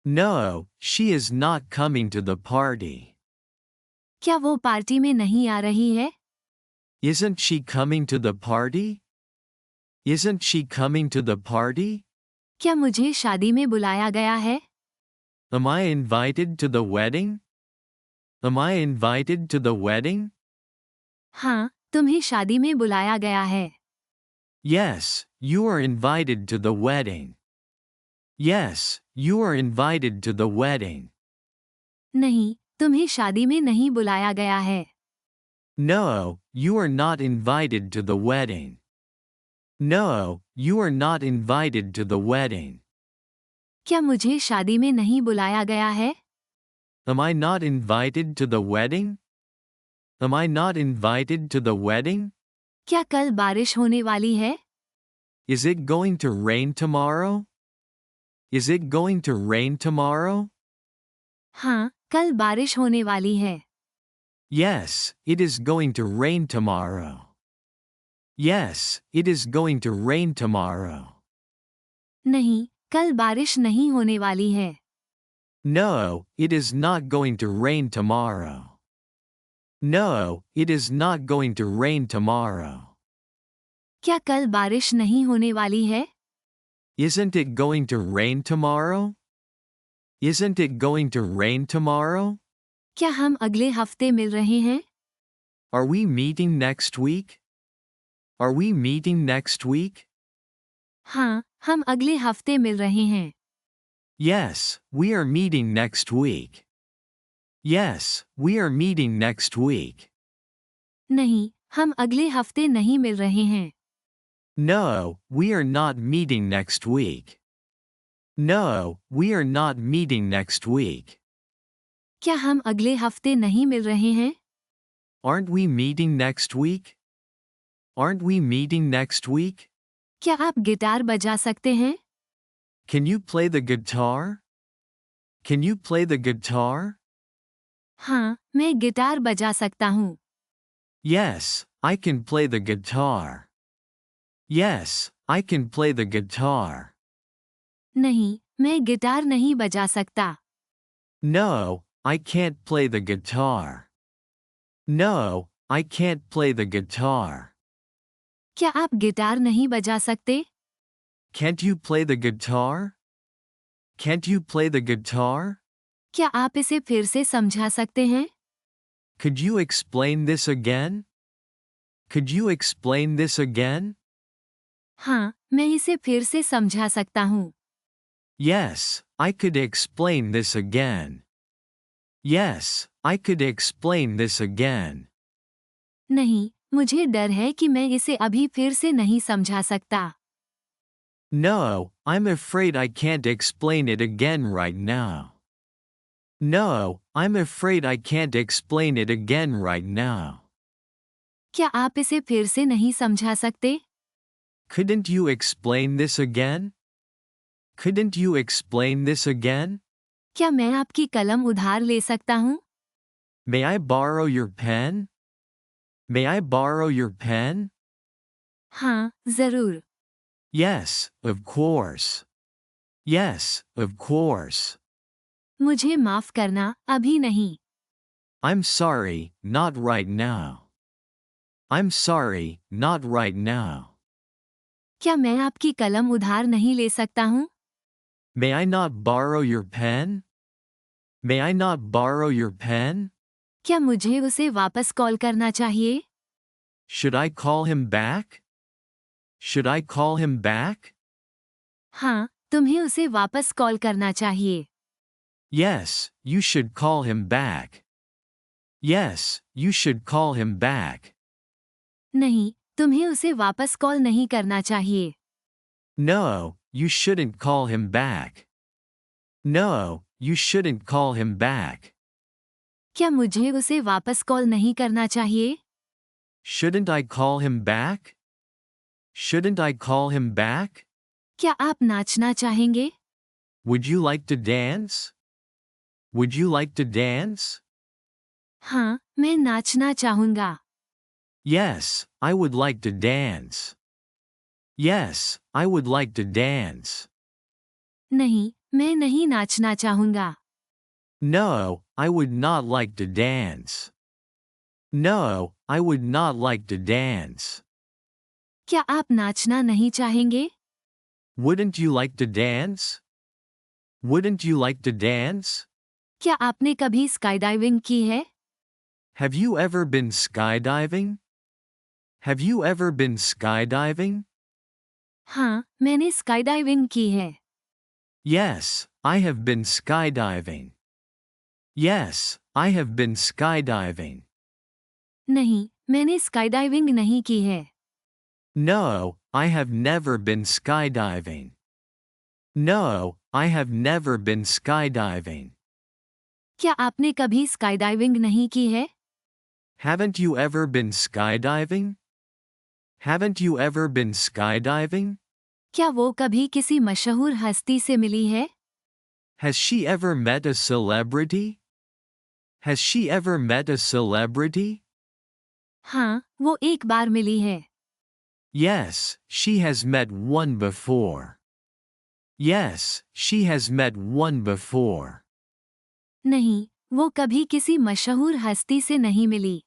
[SPEAKER 1] No, she is not coming to the party.
[SPEAKER 2] क्या वो party में नहीं आ रही है?
[SPEAKER 1] Isn't she coming to the party? Isn't she coming to the party?
[SPEAKER 2] क्या मुझे शादी में बुलाया गया है?
[SPEAKER 1] Am I invited to the wedding? Am I invited to the wedding?
[SPEAKER 2] हाँ, तुम्हें शादी में बुलाया गया है।
[SPEAKER 1] Yes, you are invited to the wedding. Yes, you are invited to the wedding.
[SPEAKER 2] नहीं, तुम्हें शादी में नहीं बुलाया गया है।
[SPEAKER 1] No, you are not invited to the wedding. No, you are not invited to the wedding.
[SPEAKER 2] क्या मुझे शादी में नहीं बुलाया गया है?
[SPEAKER 1] Am I not invited to the wedding? Am I not invited to the wedding?
[SPEAKER 2] क्या कल बारिश होने वाली है?
[SPEAKER 1] Is it going to rain tomorrow? Is it going to rain tomorrow?
[SPEAKER 2] हाँ, कल बारिश होने वाली है।
[SPEAKER 1] Yes, it is going to rain tomorrow. Yes, it is going to rain tomorrow.
[SPEAKER 2] नहीं, कल बारिश नहीं होने वाली है।
[SPEAKER 1] No, it is not going to rain tomorrow. No, it is not going to rain tomorrow.
[SPEAKER 2] क्या कल बारिश नहीं होने वाली है?
[SPEAKER 1] Isn't it going to rain tomorrow? Isn't it going to rain tomorrow?
[SPEAKER 2] क्या हम अगले हफ्ते मिल रहे हैं?
[SPEAKER 1] Are we meeting next week? Are we meeting next week?
[SPEAKER 2] हाँ, हम अगले हफ्ते मिल रहे हैं।
[SPEAKER 1] Yes, we are meeting next week. Yes, we are meeting next week.
[SPEAKER 2] नहीं, हम अगले हफ्ते नहीं मिल रहे हैं।
[SPEAKER 1] No, we are not meeting next week. No, we are not meeting next week.
[SPEAKER 2] क्या हम अगले हफ्ते नहीं मिल रहे हैं?
[SPEAKER 1] Aren't we meeting next week? Aren't we meeting next week?
[SPEAKER 2] क्या आप गिटार बजा सकते हैं?
[SPEAKER 1] Can you play the guitar? Can you play the guitar?
[SPEAKER 2] हाँ, मैं गिटार बजा सकता हूँ।
[SPEAKER 1] Yes, I can play the guitar. Yes, I can play the guitar.
[SPEAKER 2] नहीं, मैं गिटार नहीं बजा सकता।
[SPEAKER 1] No, I can't play the guitar. No, I can't play the guitar.
[SPEAKER 2] क्या आप गिटार नहीं बजा सकते?
[SPEAKER 1] Can't you play the guitar? Can't you play the guitar?
[SPEAKER 2] क्या आप इसे फिर से समझा सकते हैं?
[SPEAKER 1] Could you explain this again? Could you explain this again?
[SPEAKER 2] हाँ, मैं इसे फिर से समझा सकता हूँ।
[SPEAKER 1] Yes, I could explain this again. Yes, I could explain this again.
[SPEAKER 2] नहीं, मुझे डर है कि मैं इसे अभी फिर से नहीं समझा सकता।
[SPEAKER 1] No, I'm afraid I can't explain it again right now. No, I'm afraid I can't explain it again right now.
[SPEAKER 2] क्या आप इसे फिर से नहीं समझा सकते?
[SPEAKER 1] Couldn't you explain this again? Couldn't you explain this again?
[SPEAKER 2] क्या मैं आपकी कलम उधार ले सकता हूँ?
[SPEAKER 1] May I borrow your pen? May I borrow your pen?
[SPEAKER 2] हाँ, जरूर।
[SPEAKER 1] Yes, of course. Yes, of course.
[SPEAKER 2] मुझे माफ करना, अभी नहीं।
[SPEAKER 1] I'm sorry, not right now. I'm sorry, not right now.
[SPEAKER 2] क्या मैं आपकी कलम उधार नहीं ले सकता हूँ?
[SPEAKER 1] May I not borrow your pen? May I not borrow your pen?
[SPEAKER 2] क्या मुझे उसे वापस कॉल करना चाहिए?
[SPEAKER 1] Should I call him back? Should I call him back?
[SPEAKER 2] हाँ, तुम्हें उसे वापस कॉल करना चाहिए।
[SPEAKER 1] Yes, you should call him back. Yes, you should call him back.
[SPEAKER 2] नहीं, तुम्हें उसे वापस कॉल नहीं करना चाहिए।
[SPEAKER 1] No, you shouldn't call him back. No, you shouldn't call him back.
[SPEAKER 2] क्या मुझे उसे वापस कॉल नहीं करना चाहिए?
[SPEAKER 1] Shouldn't I call him back? Shouldn't I call him back?
[SPEAKER 2] क्या आप नाचना चाहेंगे?
[SPEAKER 1] Would you like to dance? Would you like to dance?
[SPEAKER 2] हाँ, मैं नाचना चाहूँगा।
[SPEAKER 1] Yes, I would like to dance. Yes, I would like to dance.
[SPEAKER 2] नहीं, मैं नहीं नाचना चाहूँगा।
[SPEAKER 1] No, I would not like to dance. No, I would not like to dance.
[SPEAKER 2] क्या आप नाचना नहीं चाहेंगे?
[SPEAKER 1] Wouldn't you like to dance? Wouldn't you like to dance?
[SPEAKER 2] क्या आपने कभी स्काईडाइविंग की है?
[SPEAKER 1] Have you ever been skydiving? Have you ever been skydiving?
[SPEAKER 2] हाँ, मैंने स्काईडाइविंग की है।
[SPEAKER 1] Yes, I have been skydiving. Yes, I have been skydiving.
[SPEAKER 2] नहीं, मैंने स्काईडाइविंग नहीं की है।
[SPEAKER 1] No, I have never been skydiving. No, I have never been skydiving.
[SPEAKER 2] क्या आपने कभी स्काईडाइविंग नहीं की है?
[SPEAKER 1] Haven't you ever been skydiving? Haven't you ever been skydiving?
[SPEAKER 2] क्या वो कभी किसी मशहूर हस्ती से मिली है?
[SPEAKER 1] Has she ever met a celebrity? Has she ever met a celebrity?
[SPEAKER 2] हाँ, वो एक बार मिली है।
[SPEAKER 1] Yes, she has met one before. Yes, she has met one before.
[SPEAKER 2] नहीं, वो कभी किसी मशहूर हस्ती से नहीं मिली।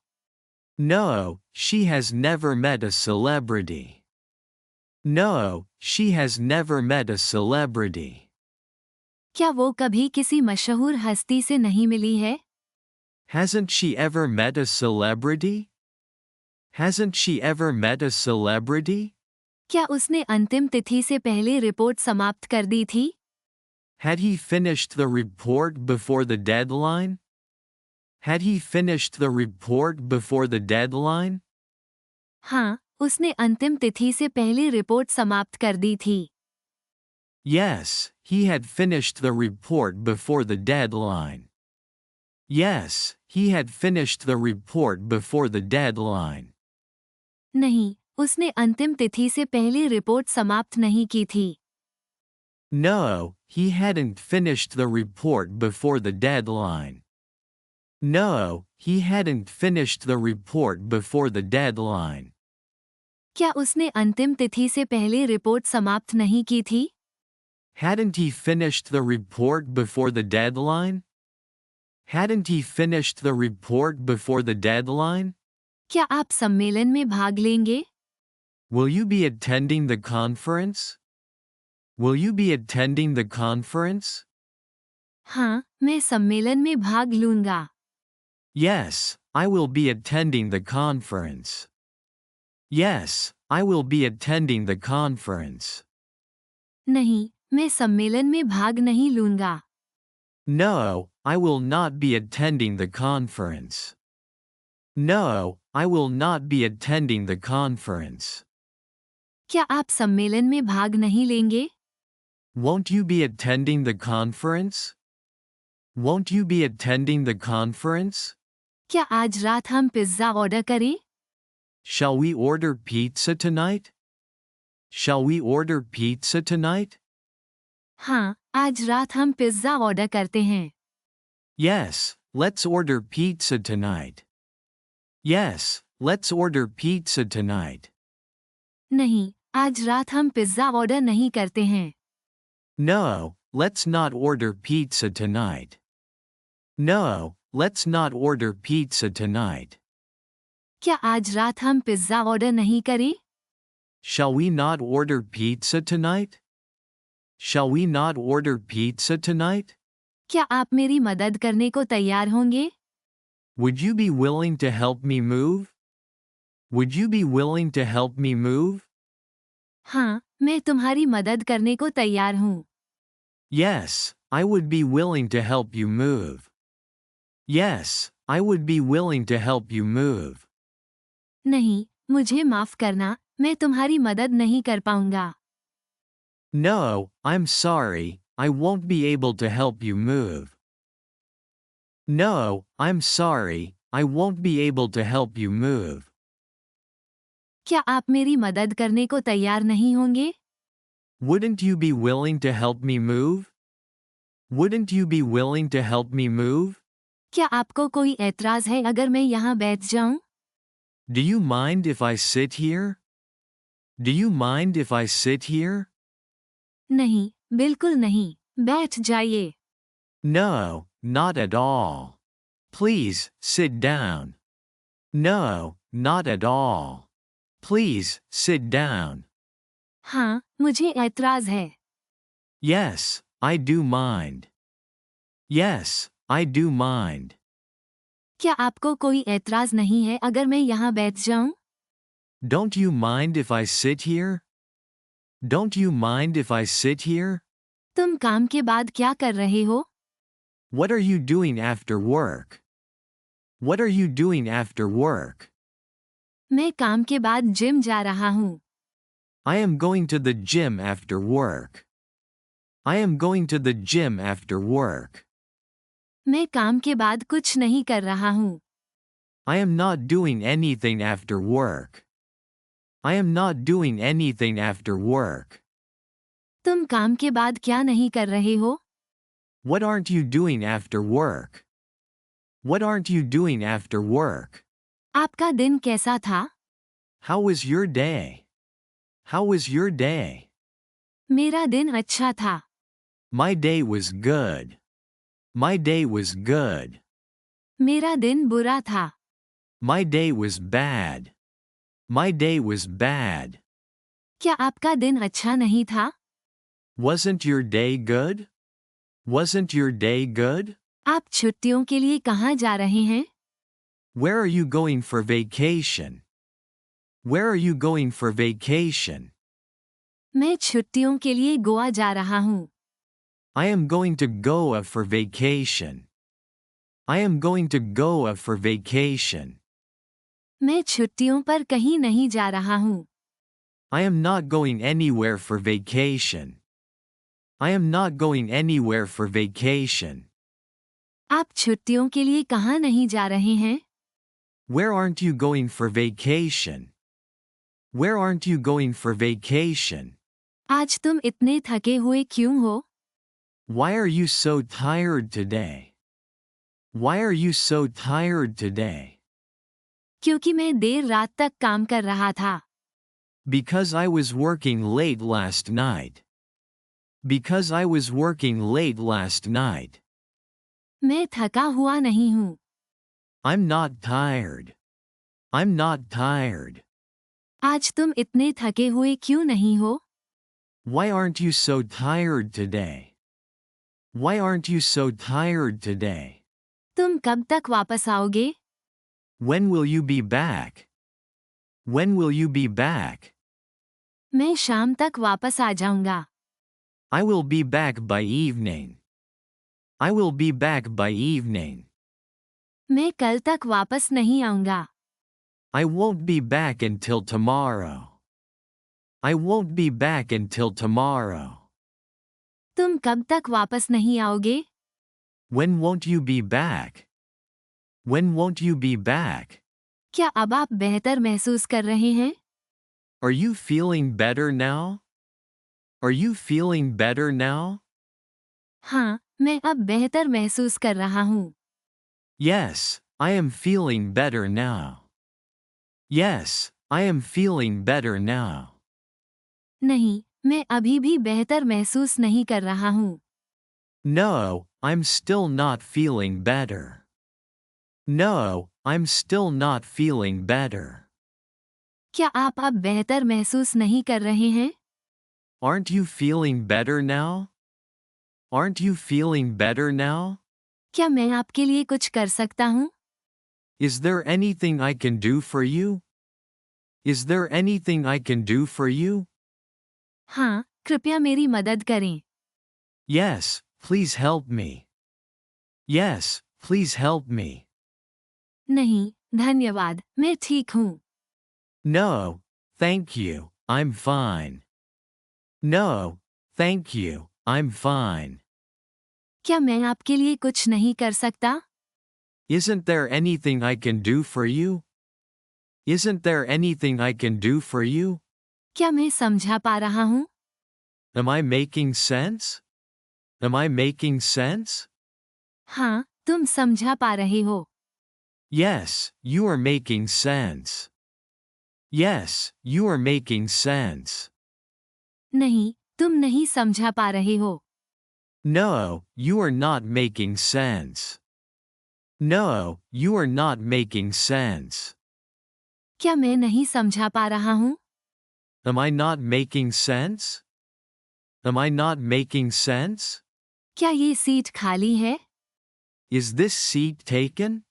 [SPEAKER 1] No, she has never met a celebrity. No, she has never met a celebrity.
[SPEAKER 2] क्या वो कभी किसी मशहूर हस्ती से नहीं मिली है?
[SPEAKER 1] Hasn't she ever met a celebrity? Hasn't she ever met a celebrity?
[SPEAKER 2] क्या उसने अंतिम तिथि से पहले रिपोर्ट समाप्त कर दी थी?
[SPEAKER 1] Had he finished the report before the deadline? Had he finished the report before the deadline?
[SPEAKER 2] हाँ, उसने अंतिम तिथि से पहले रिपोर्ट समाप्त कर दी थी।
[SPEAKER 1] Yes, he had finished the report before the deadline. Yes, he had finished the report before the deadline.
[SPEAKER 2] नहीं, उसने अंतिम तिथि से पहले रिपोर्ट समाप्त नहीं की थी।
[SPEAKER 1] No, he hadn't finished the report before the deadline. No, he hadn't finished the report before the deadline.
[SPEAKER 2] क्या उसने अंतिम तिथि से पहले रिपोर्ट समाप्त नहीं की थी?
[SPEAKER 1] Hadn't he finished the report before the deadline? Hadn't he finished the report before the deadline?
[SPEAKER 2] क्या आप सम्मेलन में भाग लेंगे?
[SPEAKER 1] Will you be attending the conference? Will you be attending the conference?
[SPEAKER 2] हाँ, मैं सम्मेलन में भाग लूंगा।
[SPEAKER 1] Yes, I will be attending the conference. Yes, I will be attending the conference.
[SPEAKER 2] नहीं, मैं सम्मेलन में भाग नहीं लूंगा।
[SPEAKER 1] No, I will not be attending the conference. No, I will not be attending the conference.
[SPEAKER 2] क्या आप सम्मेलन में भाग नहीं लेंगे?
[SPEAKER 1] Won't you be attending the conference? Won't you be attending the conference?
[SPEAKER 2] क्या आज रात हम पिज्जा ऑर्डर करें?
[SPEAKER 1] Shall we order pizza tonight? Shall we order pizza tonight?
[SPEAKER 2] हाँ, आज रात हम पिज्जा ऑर्डर करते हैं।
[SPEAKER 1] Yes, let's order pizza tonight. Yes, let's order pizza tonight.
[SPEAKER 2] नहीं, आज रात हम पिज्जा ऑर्डर नहीं करते हैं।
[SPEAKER 1] No, let's not order pizza tonight. No, let's not order pizza tonight.
[SPEAKER 2] क्या आज रात हम पिज्जा ऑर्डर नहीं करें?
[SPEAKER 1] Shall we not order pizza tonight? Shall we not order pizza tonight?
[SPEAKER 2] क्या आप मेरी मदद करने को तैयार होंगे?
[SPEAKER 1] Would you be willing to help me move? Would you be willing to help me move?
[SPEAKER 2] हाँ, मैं तुम्हारी मदद करने को तैयार हूँ।
[SPEAKER 1] Yes, I would be willing to help you move. Yes, I would be willing to help you move.
[SPEAKER 2] नहीं, मुझे माफ करना, मैं तुम्हारी मदद नहीं कर पाऊंगा।
[SPEAKER 1] No, I'm sorry, I won't be able to help you move. No, I'm sorry, I won't be able to help you move.
[SPEAKER 2] क्या आप मेरी मदद करने को तैयार नहीं होंगे?
[SPEAKER 1] Wouldn't you be willing to help me move? Wouldn't you be willing to help me move?
[SPEAKER 2] क्या आपको कोई ऐतराज है अगर मैं यहाँ बैठ जाऊं?
[SPEAKER 1] Do you mind if I sit here? Do you mind if I sit here?
[SPEAKER 2] नहीं, बिल्कुल नहीं, बैठ जाइए।
[SPEAKER 1] No, not at all. Please, sit down. No, not at all. Please, sit down.
[SPEAKER 2] हाँ, मुझे ऐतराज है।
[SPEAKER 1] Yes, I do mind. Yes, I do mind.
[SPEAKER 2] क्या आपको कोई ऐतराज नहीं है अगर मैं यहाँ बैठ जाऊं?
[SPEAKER 1] Don't you mind if I sit here? Don't you mind if I sit here?
[SPEAKER 2] तुम काम के बाद क्या कर रहे हो?
[SPEAKER 1] What are you doing after work? What are you doing after work?
[SPEAKER 2] मैं काम के बाद जिम जा रहा हूँ।
[SPEAKER 1] I am going to the gym after work. I am going to the gym after work.
[SPEAKER 2] मैं काम के बाद कुछ नहीं कर रहा हूँ।
[SPEAKER 1] I am not doing anything after work. I am not doing anything after work.
[SPEAKER 2] तुम काम के बाद क्या नहीं कर रहे हो?
[SPEAKER 1] What aren't you doing after work? What aren't you doing after work?
[SPEAKER 2] आपका दिन कैसा था?
[SPEAKER 1] How was your day? How was your day?
[SPEAKER 2] मेरा दिन अच्छा था।
[SPEAKER 1] My day was good. My day was good.
[SPEAKER 2] मेरा दिन बुरा था।
[SPEAKER 1] My day was bad. My day was bad.
[SPEAKER 2] क्या आपका दिन अच्छा नहीं था?
[SPEAKER 1] Wasn't your day good? Wasn't your day good?
[SPEAKER 2] आप छुट्टियों के लिए कहाँ जा रहे हैं?
[SPEAKER 1] Where are you going for vacation? Where are you going for vacation?
[SPEAKER 2] मैं छुट्टियों के लिए गोवा जा रहा हूँ।
[SPEAKER 1] I am going to Goa for vacation. I am going to Goa for vacation.
[SPEAKER 2] मैं छुट्टियों पर कहीं नहीं जा रहा हूँ.
[SPEAKER 1] I am not going anywhere for vacation. I am not going anywhere for vacation.
[SPEAKER 2] आप छुट्टियों के लिए कहाँ नहीं जा रहे हैं?
[SPEAKER 1] Where aren't you going for vacation? Where aren't you going for vacation?
[SPEAKER 2] आज तुम इतने थके हुए क्यों हो?
[SPEAKER 1] Why are you so tired today? Why are you so tired today?
[SPEAKER 2] क्योंकि मैं देर रात तक काम कर रहा था.
[SPEAKER 1] Because I was working late last night. Because I was working late last night.
[SPEAKER 2] मैं थका हुआ नहीं हूँ.
[SPEAKER 1] I'm not tired. I'm not tired.
[SPEAKER 2] आज तुम इतने थके हुए क्यों नहीं हो?
[SPEAKER 1] Why aren't you so tired today? Why aren't you so tired today?
[SPEAKER 2] तुम कब तक वापस आओगे?
[SPEAKER 1] When will you be back? When will you be back?
[SPEAKER 2] मैं शाम तक वापस आ जाऊंगा.
[SPEAKER 1] I will be back by evening. I will be back by evening.
[SPEAKER 2] मैं कल तक वापस नहीं आऊंगा.
[SPEAKER 1] I won't be back until tomorrow. I won't be back until tomorrow.
[SPEAKER 2] तुम कब तक वापस नहीं आओगे?
[SPEAKER 1] When won't you be back? When won't you be back?
[SPEAKER 2] क्या अब आप बेहतर महसूस कर रहे हैं?
[SPEAKER 1] Are you feeling better now? Are you feeling better now?
[SPEAKER 2] हाँ, मैं अब बेहतर महसूस कर रहा हूँ.
[SPEAKER 1] Yes, I am feeling better now. Yes, I am feeling better now.
[SPEAKER 2] नहीं, मैं अभी भी बेहतर महसूस नहीं कर रहा हूँ.
[SPEAKER 1] No, I'm still not feeling better. No, I'm still not feeling better.
[SPEAKER 2] क्या आप अब बेहतर महसूस नहीं कर रहे हैं?
[SPEAKER 1] Aren't you feeling better now? Aren't you feeling better now?
[SPEAKER 2] क्या मैं आपके लिए कुछ कर सकता हूँ?
[SPEAKER 1] Is there anything I can do for you? Is there anything I can do for you?
[SPEAKER 2] हाँ, कृपया मेरी मदद करें.
[SPEAKER 1] Yes, please help me. Yes, please help me.
[SPEAKER 2] नहीं, धन्यवाद, मैं ठीक हूँ.
[SPEAKER 1] No, thank you, I'm fine. No, thank you, I'm fine.
[SPEAKER 2] क्या मैं आपके लिए कुछ नहीं कर सकता?
[SPEAKER 1] Isn't there anything I can do for you? Isn't there anything I can do for you?
[SPEAKER 2] क्या मैं समझा पा रहा हूँ?
[SPEAKER 1] Am I making sense? Am I making sense?
[SPEAKER 2] हाँ, तुम समझा पा रहे हो.
[SPEAKER 1] Yes, you are making sense. Yes, you are making sense.
[SPEAKER 2] नहीं, तुम नहीं समझा पा रहे हो.
[SPEAKER 1] No, you are not making sense. No, you are not making sense.
[SPEAKER 2] क्या मैं नहीं समझा पा रहा हूँ?
[SPEAKER 1] Am I not making sense? Am I not making sense?
[SPEAKER 2] क्या ये सीट खाली है?
[SPEAKER 1] Is this seat taken?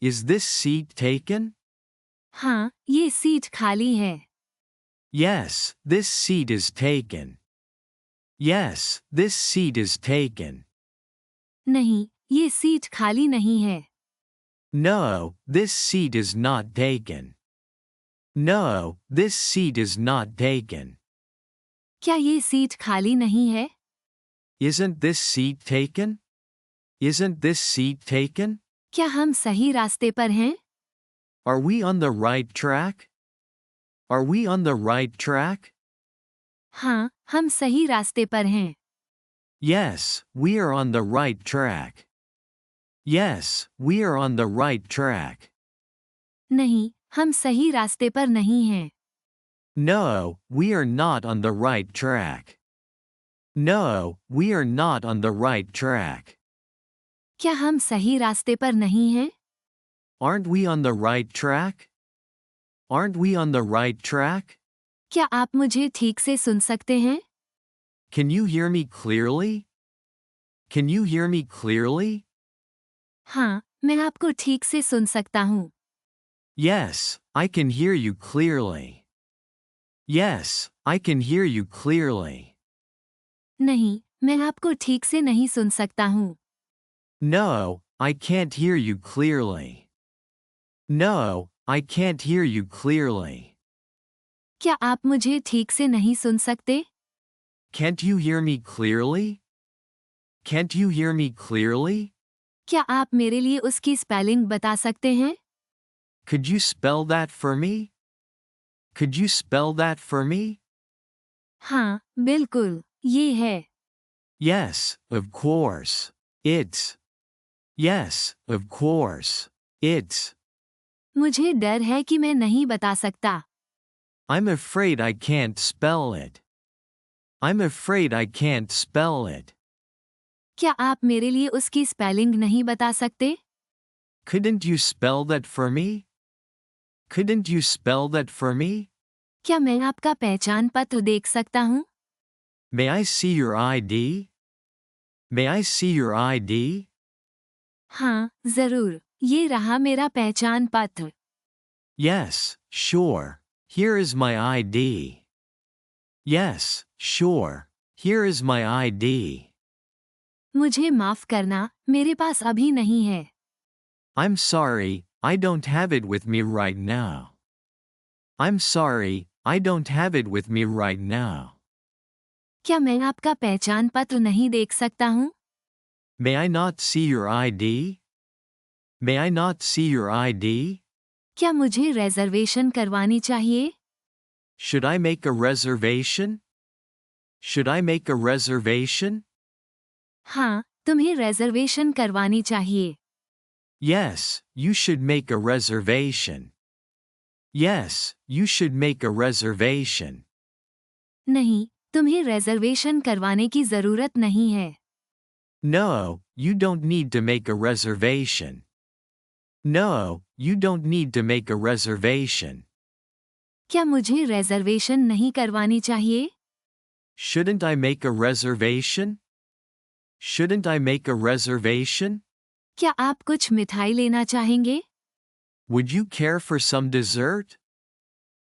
[SPEAKER 1] Is this seat taken?
[SPEAKER 2] हाँ, ये सीट खाली है.
[SPEAKER 1] Yes, this seat is taken. Yes, this seat is taken.
[SPEAKER 2] नहीं, ये सीट खाली नहीं है.
[SPEAKER 1] No, this seat is not taken. No, this seat is not taken.
[SPEAKER 2] क्या ये सीट खाली नहीं है?
[SPEAKER 1] Isn't this seat taken? Isn't this seat taken?
[SPEAKER 2] क्या हम सही रास्ते पर हैं?
[SPEAKER 1] Are we on the right track? Are we on the right track?
[SPEAKER 2] हाँ, हम सही रास्ते पर हैं.
[SPEAKER 1] Yes, we are on the right track. Yes, we are on the right track.
[SPEAKER 2] नहीं, हम सही रास्ते पर नहीं हैं.
[SPEAKER 1] No, we are not on the right track. No, we are not on the right track.
[SPEAKER 2] क्या हम सही रास्ते पर नहीं हैं?
[SPEAKER 1] Aren't we on the right track? Aren't we on the right track?
[SPEAKER 2] क्या आप मुझे ठीक से सुन सकते हैं?
[SPEAKER 1] Can you hear me clearly? Can you hear me clearly?
[SPEAKER 2] हाँ, मैं आपको ठीक से सुन सकता हूँ.
[SPEAKER 1] Yes, I can hear you clearly. Yes, I can hear you clearly.
[SPEAKER 2] नहीं, मैं आपको ठीक से नहीं सुन सकता हूँ.
[SPEAKER 1] No, I can't hear you clearly. No, I can't hear you clearly.
[SPEAKER 2] क्या आप मुझे ठीक से नहीं सुन सकते?
[SPEAKER 1] Can't you hear me clearly? Can't you hear me clearly?
[SPEAKER 2] क्या आप मेरे लिए उसकी स्पेलिंग बता सकते हैं?
[SPEAKER 1] Could you spell that for me? Could you spell that for me?
[SPEAKER 2] हाँ, बिल्कुल, ये है।
[SPEAKER 1] Yes, of course. It's. Yes, of course. It's.
[SPEAKER 2] मुझे डर है कि मैं नहीं बता सकता।
[SPEAKER 1] I'm afraid I can't spell it. I'm afraid I can't spell it.
[SPEAKER 2] क्या आप मेरे लिए उसकी स्पेलिंग नहीं बता सकते?
[SPEAKER 1] Couldn't you spell that for me? Couldn't you spell that for me?
[SPEAKER 2] क्या मैं आपका पहचान पत्र देख सकता हूँ?
[SPEAKER 1] May I see your ID? May I see your ID?
[SPEAKER 2] हाँ, जरूर। ये रहा मेरा पहचान पत्र।
[SPEAKER 1] Yes, sure. Here is my ID. Yes, sure. Here is my ID.
[SPEAKER 2] मुझे माफ करना, मेरे पास अभी नहीं है।
[SPEAKER 1] I'm sorry, I don't have it with me right now. I'm sorry, I don't have it with me right now.
[SPEAKER 2] क्या मैं आपका पहचान पत्र नहीं देख सकता हूँ?
[SPEAKER 1] May I not see your ID? May I not see your ID?
[SPEAKER 2] क्या मुझे रिजर्वेशन करवानी चाहिए?
[SPEAKER 1] Should I make a reservation? Should I make a reservation?
[SPEAKER 2] हाँ, तुम्हें रिजर्वेशन करवानी चाहिए।
[SPEAKER 1] Yes, you should make a reservation. Yes, you should make a reservation.
[SPEAKER 2] नहीं, तुम्हें रिजर्वेशन करवाने की जरूरत नहीं है।
[SPEAKER 1] No, you don't need to make a reservation. No, you don't need to make a reservation.
[SPEAKER 2] क्या मुझे रिजर्वेशन नहीं करवानी चाहिए?
[SPEAKER 1] Shouldn't I make a reservation? Shouldn't I make a reservation?
[SPEAKER 2] क्या आप कुछ मिठाई लेना चाहेंगे?
[SPEAKER 1] Would you care for some dessert?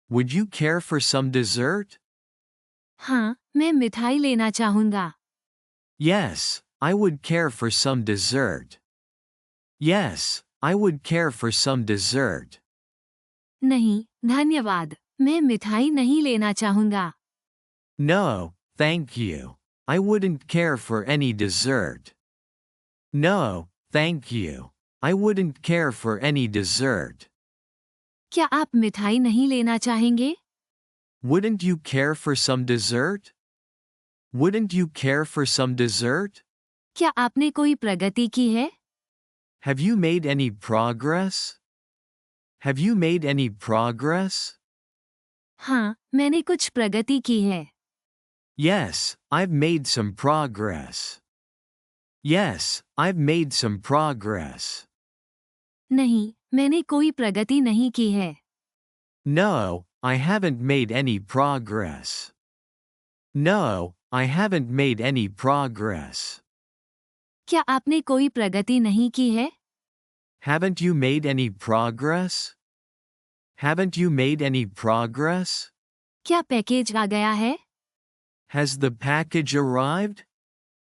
[SPEAKER 1] Would you care for some dessert?
[SPEAKER 2] हाँ, मैं मिठाई लेना चाहूँगा।
[SPEAKER 1] Yes, I would care for some dessert. Yes, I would care for some dessert.
[SPEAKER 2] नहीं, धन्यवाद। मैं मिठाई नहीं लेना चाहूँगा।
[SPEAKER 1] No, thank you. I wouldn't care for any dessert. No, thank you. I wouldn't care for any dessert.
[SPEAKER 2] क्या आप मिठाई नहीं लेना चाहेंगे?
[SPEAKER 1] Wouldn't you care for some dessert? Wouldn't you care for some dessert?
[SPEAKER 2] क्या आपने कोई प्रगति की है?
[SPEAKER 1] Have you made any progress? Have you made any progress?
[SPEAKER 2] हाँ, मैंने कुछ प्रगति की है।
[SPEAKER 1] Yes, I've made some progress. Yes, I've made some progress.
[SPEAKER 2] नहीं, मैंने कोई प्रगति नहीं की है।
[SPEAKER 1] No, I haven't made any progress. No, I haven't made any progress.
[SPEAKER 2] क्या आपने कोई प्रगति नहीं की है?
[SPEAKER 1] Haven't you made any progress? Haven't you made any progress?
[SPEAKER 2] क्या पैकेज आ गया है?
[SPEAKER 1] Has the package arrived?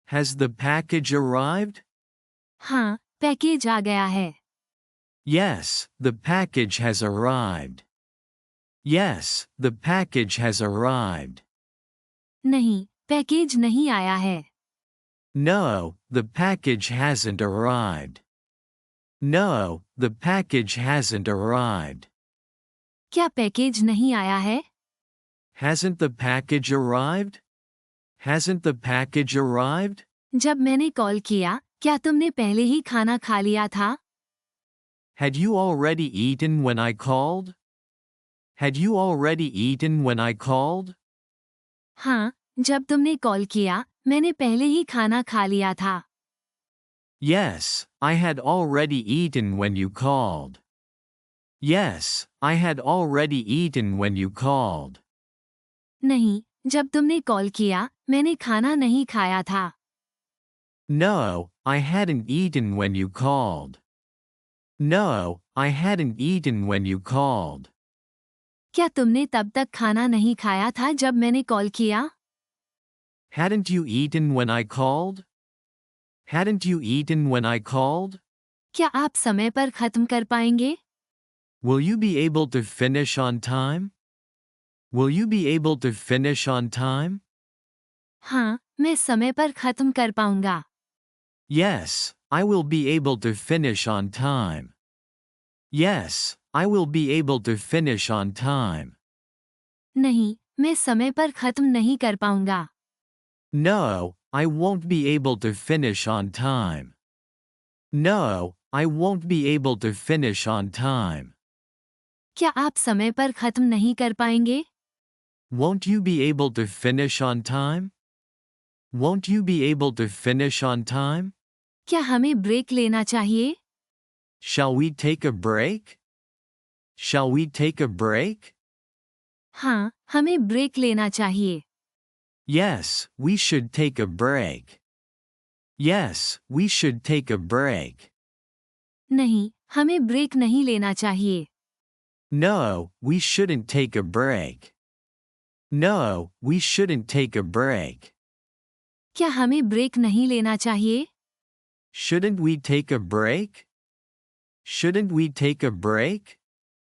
[SPEAKER 1] Has the package arrived?
[SPEAKER 2] हाँ, पैकेज आ गया है।
[SPEAKER 1] Yes, the package has arrived. Yes, the package has arrived.
[SPEAKER 2] नहीं, पैकेज नहीं आया है।
[SPEAKER 1] No, the package hasn't arrived. No, the package hasn't arrived.
[SPEAKER 2] क्या पैकेज नहीं आया है?
[SPEAKER 1] Hasn't the package arrived? Hasn't the package arrived?
[SPEAKER 2] जब मैंने कॉल किया, क्या तुमने पहले ही खाना खा लिया था?
[SPEAKER 1] Had you already eaten when I called? Had you already eaten when I called?
[SPEAKER 2] हाँ, जब तुमने कॉल किया, मैंने पहले ही खाना खा लिया था।
[SPEAKER 1] Yes, I had already eaten when you called. Yes, I had already eaten when you called.
[SPEAKER 2] नहीं, जब तुमने कॉल किया, मैंने खाना नहीं खाया था।
[SPEAKER 1] No, I hadn't eaten when you called. No, I hadn't eaten when you called.
[SPEAKER 2] क्या तुमने तब तक खाना नहीं खाया था जब मैंने कॉल किया?
[SPEAKER 1] Hadn't you eaten when I called? Hadn't you eaten when I called?
[SPEAKER 2] क्या आप समय पर खत्म कर पाएंगे?
[SPEAKER 1] Will you be able to finish on time? Will you be able to finish on time?
[SPEAKER 2] हाँ, मैं समय पर खत्म कर पाऊंगा।
[SPEAKER 1] Yes, I will be able to finish on time. Yes, I will be able to finish on time.
[SPEAKER 2] नहीं, मैं समय पर खत्म नहीं कर पाऊंगा।
[SPEAKER 1] No, I won't be able to finish on time. No, I won't be able to finish on time.
[SPEAKER 2] क्या आप समय पर खत्म नहीं कर पाएंगे?
[SPEAKER 1] Won't you be able to finish on time? Won't you be able to finish on time?
[SPEAKER 2] क्या हमें ब्रेक लेना चाहिए?
[SPEAKER 1] Shall we take a break? Shall we take a break?
[SPEAKER 2] हाँ, हमें ब्रेक लेना चाहिए।
[SPEAKER 1] Yes, we should take a break. Yes, we should take a break.
[SPEAKER 2] नहीं, हमें ब्रेक नहीं लेना चाहिए।
[SPEAKER 1] No, we shouldn't take a break. No, we shouldn't take a break.
[SPEAKER 2] क्या हमें ब्रेक नहीं लेना चाहिए?
[SPEAKER 1] Shouldn't we take a break? Shouldn't we take a break?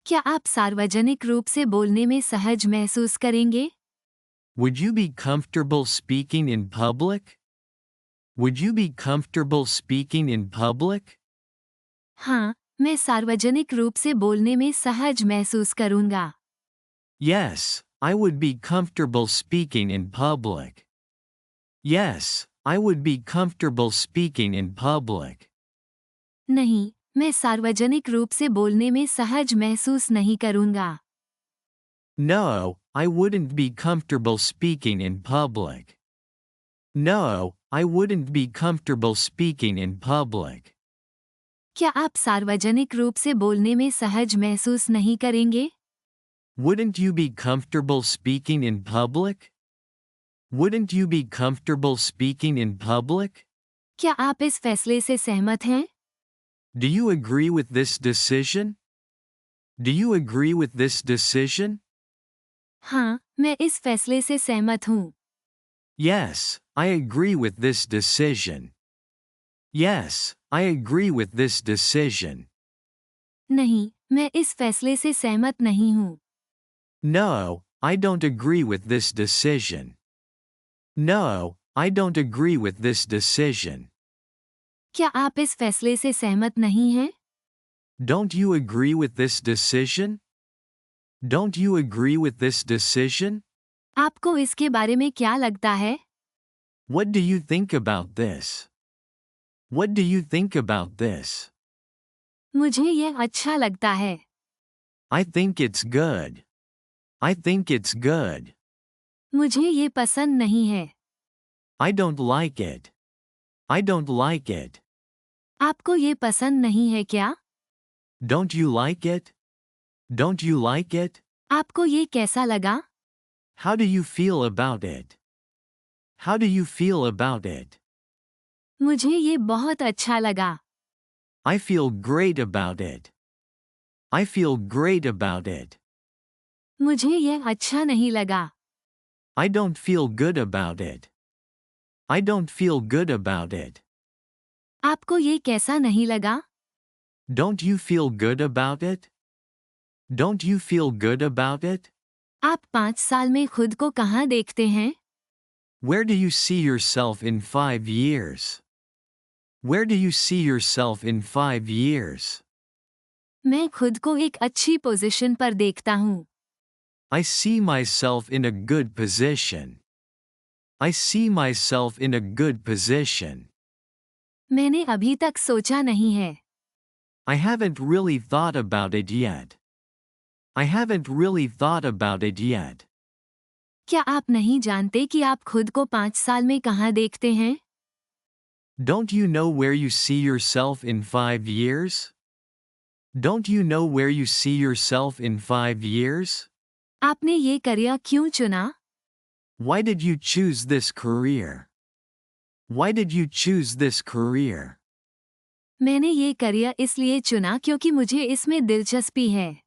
[SPEAKER 2] क्या आप सार्वजनिक रूप से बोलने में सहज महसूस करेंगे?
[SPEAKER 1] Would you be comfortable speaking in public? Would you be comfortable speaking in public?
[SPEAKER 2] हाँ, मैं सार्वजनिक रूप से बोलने में सहज महसूस करूंगा।
[SPEAKER 1] Yes, I would be comfortable speaking in public. Yes, I would be comfortable speaking in public.
[SPEAKER 2] नहीं, मैं सार्वजनिक रूप से बोलने में सहज महसूस नहीं करूंगा।
[SPEAKER 1] No, I wouldn't be comfortable speaking in public. No, I wouldn't be comfortable speaking in public.
[SPEAKER 2] क्या आप सार्वजनिक रूप से बोलने में सहज महसूस नहीं करेंगे?
[SPEAKER 1] Wouldn't you be comfortable speaking in public? Wouldn't you be comfortable speaking in public?
[SPEAKER 2] क्या आप इस फैसले से सहमत हैं?
[SPEAKER 1] Do you agree with this decision? Do you agree with this decision?
[SPEAKER 2] हाँ, मैं इस फैसले से सहमत हूँ।
[SPEAKER 1] Yes, I agree with this decision. Yes, I agree with this decision.
[SPEAKER 2] नहीं, मैं इस फैसले से सहमत नहीं हूँ।
[SPEAKER 1] No, I don't agree with this decision. No, I don't agree with this decision.
[SPEAKER 2] क्या आप इस फैसले से सहमत नहीं हैं?
[SPEAKER 1] Don't you agree with this decision? Don't you agree with this decision?
[SPEAKER 2] आपको इसके बारे में क्या लगता है?
[SPEAKER 1] What do you think about this? What do you think about this?
[SPEAKER 2] मुझे यह अच्छा लगता है।
[SPEAKER 1] I think it's good. I think it's good.
[SPEAKER 2] मुझे ये पसंद नहीं है।
[SPEAKER 1] I don't like it. I don't like it.
[SPEAKER 2] आपको ये पसंद नहीं है क्या?
[SPEAKER 1] Don't you like it? Don't you like it?
[SPEAKER 2] आपको ये कैसा लगा?
[SPEAKER 1] How do you feel about it? How do you feel about it?
[SPEAKER 2] मुझे ये बहुत अच्छा लगा।
[SPEAKER 1] I feel great about it. I feel great about it.
[SPEAKER 2] मुझे यह अच्छा नहीं लगा।
[SPEAKER 1] I don't feel good about it. I don't feel good about it.
[SPEAKER 2] आपको ये कैसा नहीं लगा?
[SPEAKER 1] Don't you feel good about it? Don't you feel good about it?
[SPEAKER 2] आप 5 साल में खुद को कहाँ देखते हैं?
[SPEAKER 1] Where do you see yourself in 5 years? Where do you see yourself in 5 years?
[SPEAKER 2] मैं खुद को एक अच्छी पोजीशन पर देखता हूँ।
[SPEAKER 1] I see myself in a good position. I see myself in a good position.
[SPEAKER 2] मैंने अभी तक सोचा नहीं है।
[SPEAKER 1] I haven't really thought about it yet. I haven't really thought about it yet.
[SPEAKER 2] क्या आप नहीं जानते कि आप खुद को 5 साल में कहाँ देखते हैं?
[SPEAKER 1] Don't you know where you see yourself in 5 years? Don't you know where you see yourself in 5 years?
[SPEAKER 2] आपने ये करियर क्यों चुना?
[SPEAKER 1] Why did you choose this career? Why did you choose this career?
[SPEAKER 2] मैंने ये career इसलिए चुना क्योंकि मुझे इसमें दिलचस्पी है।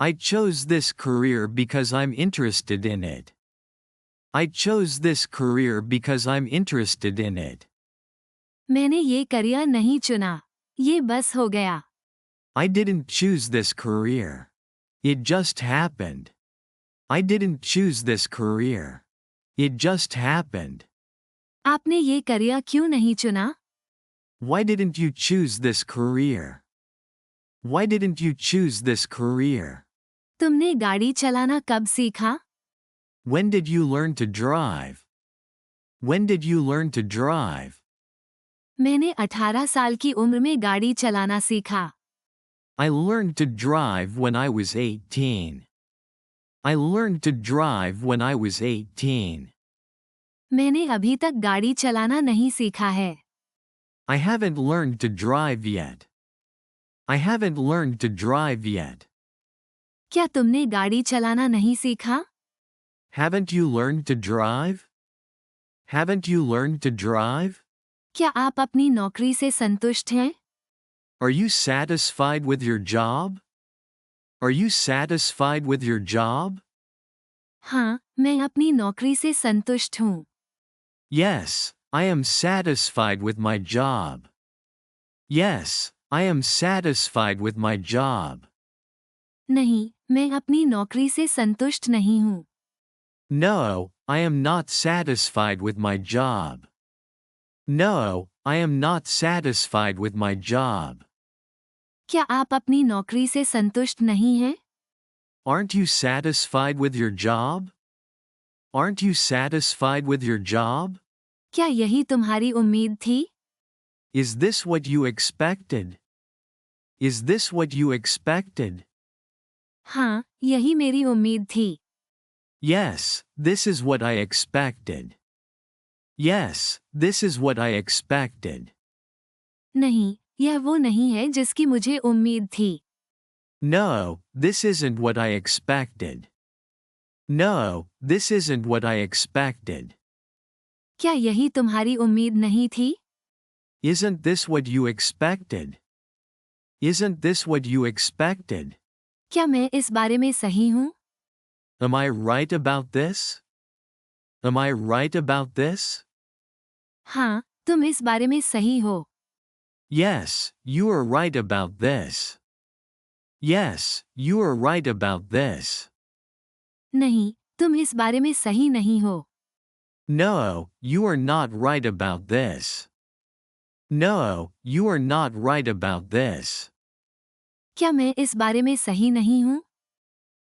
[SPEAKER 1] I chose this career because I'm interested in it. I chose this career because I'm interested in it.
[SPEAKER 2] मैंने ये करियर नहीं चुना। ये बस हो गया.
[SPEAKER 1] I didn't choose this career. It just happened. I didn't choose this career. It just happened.
[SPEAKER 2] आपने ये करियर क्यों नहीं चुना?
[SPEAKER 1] Why didn't you choose this career? Why didn't you choose this career?
[SPEAKER 2] तुमने गाड़ी चलाना कब सीखा?
[SPEAKER 1] When did you learn to drive? When did you learn to drive?
[SPEAKER 2] मैंने 18 साल की उम्र में गाड़ी चलाना सीखा.
[SPEAKER 1] I learned to drive when I was 18. I learned to drive when I was 18.
[SPEAKER 2] मैंने अभी तक गाड़ी चलाना नहीं सीखा है.
[SPEAKER 1] I haven't learned to drive yet. I haven't learned to drive yet.
[SPEAKER 2] क्या तुमने गाड़ी चलाना नहीं सीखा?
[SPEAKER 1] Haven't you learned to drive? Haven't you learned to drive?
[SPEAKER 2] क्या आप अपनी नौकरी से संतुष्ट हैं?
[SPEAKER 1] Are you satisfied with your job? Are you satisfied with your job?
[SPEAKER 2] हाँ, मैं अपनी नौकरी से संतुष्ट हूँ.
[SPEAKER 1] Yes, I am satisfied with my job. Yes, I am satisfied with my job.
[SPEAKER 2] नहीं, मैं अपनी नौकरी से संतुष्ट नहीं हूँ.
[SPEAKER 1] No, I am not satisfied with my job. No, I am not satisfied with my job.
[SPEAKER 2] क्या आप अपनी नौकरी से संतुष्ट नहीं हैं?
[SPEAKER 1] Aren't you satisfied with your job? Aren't you satisfied with your job?
[SPEAKER 2] क्या यही तुम्हारी उम्मीद थी?
[SPEAKER 1] Is this what you expected? Is this what you expected?
[SPEAKER 2] हाँ, यही मेरी उम्मीद थी.
[SPEAKER 1] Yes, this is what I expected. Yes, this is what I expected.
[SPEAKER 2] नहीं, यह वो नहीं है जिसकी मुझे उम्मीद थी.
[SPEAKER 1] No, this isn't what I expected. No, this isn't what I expected.
[SPEAKER 2] क्या यही तुम्हारी उम्मीद नहीं थी?
[SPEAKER 1] Isn't this what you expected? Isn't this what you expected?
[SPEAKER 2] क्या मैं इस बारे में सही हूँ?
[SPEAKER 1] Am I right about this? Am I right about this?
[SPEAKER 2] हाँ, तुम इस बारे में सही हो.
[SPEAKER 1] Yes, you are right about this. Yes, you are right about this.
[SPEAKER 2] नहीं, तुम इस बारे में सही नहीं हो.
[SPEAKER 1] No, you are not right about this. No, you are not right about this.
[SPEAKER 2] क्या मैं इस बारे में सही नहीं हूँ?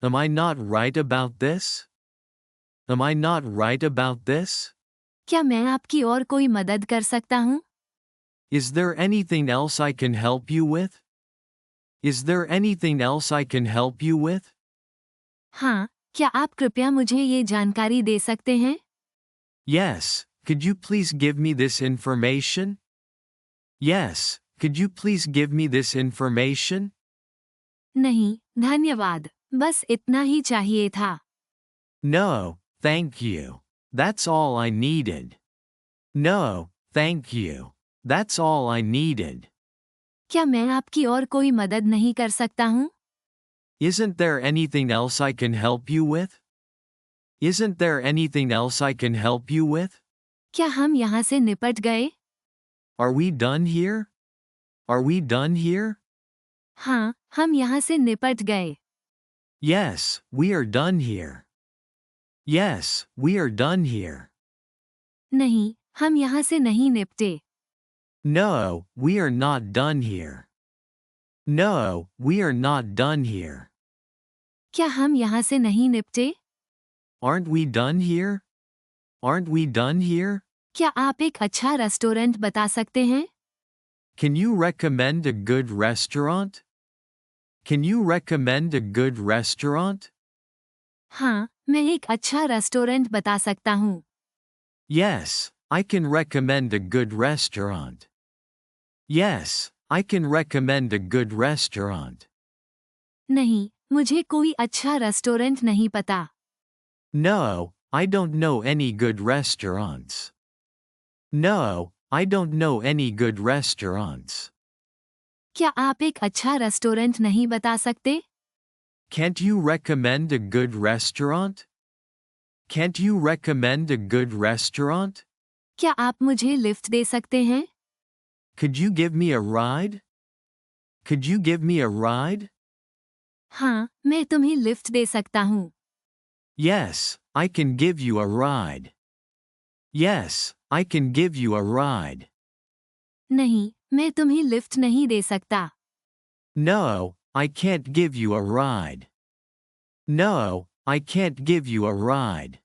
[SPEAKER 1] Am I not right about this? Am I not right about this?
[SPEAKER 2] क्या मैं आपकी और कोई मदद कर सकता हूँ?
[SPEAKER 1] Is there anything else I can help you with? Is there anything else I can help you with?
[SPEAKER 2] हाँ, क्या आप कृपया मुझे ये जानकारी दे सकते हैं?
[SPEAKER 1] Yes, could you please give me this information? Yes, could you please give me this information?
[SPEAKER 2] नहीं, धन्यवाद. बस इतना ही चाहिए था.
[SPEAKER 1] No, thank you. That's all I needed. No, thank you. That's all I needed.
[SPEAKER 2] क्या मैं आपकी और कोई मदद नहीं कर सकता हूँ?
[SPEAKER 1] Isn't there anything else I can help you with? Isn't there anything else I can help you with?
[SPEAKER 2] क्या हम यहाँ से निपट गए?
[SPEAKER 1] Are we done here? Are we done here?
[SPEAKER 2] हाँ, हम यहाँ से निपट गए.
[SPEAKER 1] Yes, we are done here. Yes, we are done here.
[SPEAKER 2] नहीं, हम यहाँ से नहीं निपटे.
[SPEAKER 1] No, we are not done here. No, we are not done here.
[SPEAKER 2] क्या हम यहाँ से नहीं निपटे?
[SPEAKER 1] Aren't we done here? Aren't we done here?
[SPEAKER 2] क्या आप एक अच्छा रेस्टोरेंट बता सकते हैं?
[SPEAKER 1] Can you recommend a good restaurant? Can you recommend a good restaurant?
[SPEAKER 2] हाँ, मैं एक अच्छा रेस्टोरेंट बता सकता हूँ.
[SPEAKER 1] Yes, I can recommend a good restaurant. Yes, I can recommend a good restaurant.
[SPEAKER 2] नहीं, मुझे कोई अच्छा रेस्टोरेंट नहीं पता.
[SPEAKER 1] No, I don't know any good restaurants. No, I don't know any good restaurants.
[SPEAKER 2] क्या आप एक अच्छा रेस्टोरेंट नहीं बता सकते?
[SPEAKER 1] Can't you recommend a good restaurant? Can't you recommend a good restaurant?
[SPEAKER 2] क्या आप मुझे लिफ्ट दे सकते हैं?
[SPEAKER 1] Could you give me a ride? Could you give me a ride?
[SPEAKER 2] हाँ, मैं तुम्हें लिफ्ट दे सकता हूँ.
[SPEAKER 1] Yes, I can give you a ride. Yes, I can give you a ride.
[SPEAKER 2] नहीं, मैं तुम्हें लिफ्ट नहीं दे सकता.
[SPEAKER 1] No, I can't give you a ride. No, I can't give you a ride.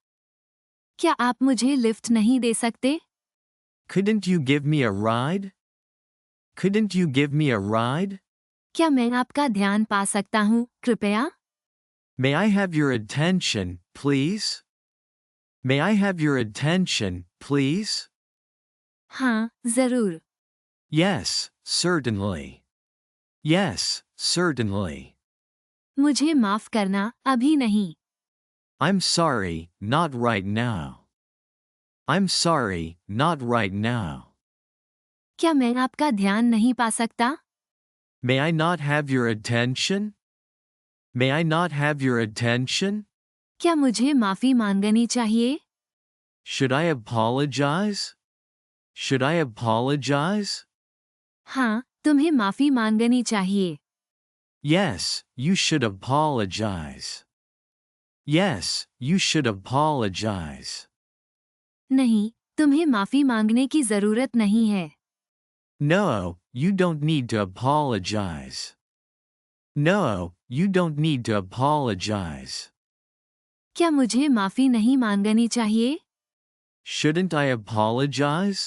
[SPEAKER 2] क्या आप मुझे लिफ्ट नहीं दे सकते?
[SPEAKER 1] Couldn't you give me a ride? Couldn't you give me a ride?
[SPEAKER 2] क्या मैं आपका ध्यान पा सकता हूँ, कृपया?
[SPEAKER 1] May I have your attention, please? May I have your attention, please?
[SPEAKER 2] हाँ, जरूर.
[SPEAKER 1] Yes, certainly. Yes, certainly.
[SPEAKER 2] मुझे माफ करना, अभी नहीं.
[SPEAKER 1] I'm sorry, not right now. I'm sorry, not right now.
[SPEAKER 2] क्या मैं आपका ध्यान नहीं पा सकता?
[SPEAKER 1] May I not have your attention? May I not have your attention?
[SPEAKER 2] क्या मुझे माफी मांगनी चाहिए?
[SPEAKER 1] Should I apologize? Should I apologize?
[SPEAKER 2] हाँ, तुम्हें माफी मांगनी चाहिए.
[SPEAKER 1] Yes, you should apologize. Yes, you should apologize.
[SPEAKER 2] नहीं, तुम्हें माफी मांगने की जरूरत नहीं है.
[SPEAKER 1] No, you don't need to apologize. No, you don't need to apologize.
[SPEAKER 2] क्या मुझे माफी नहीं मांगनी चाहिए?
[SPEAKER 1] Shouldn't I apologize?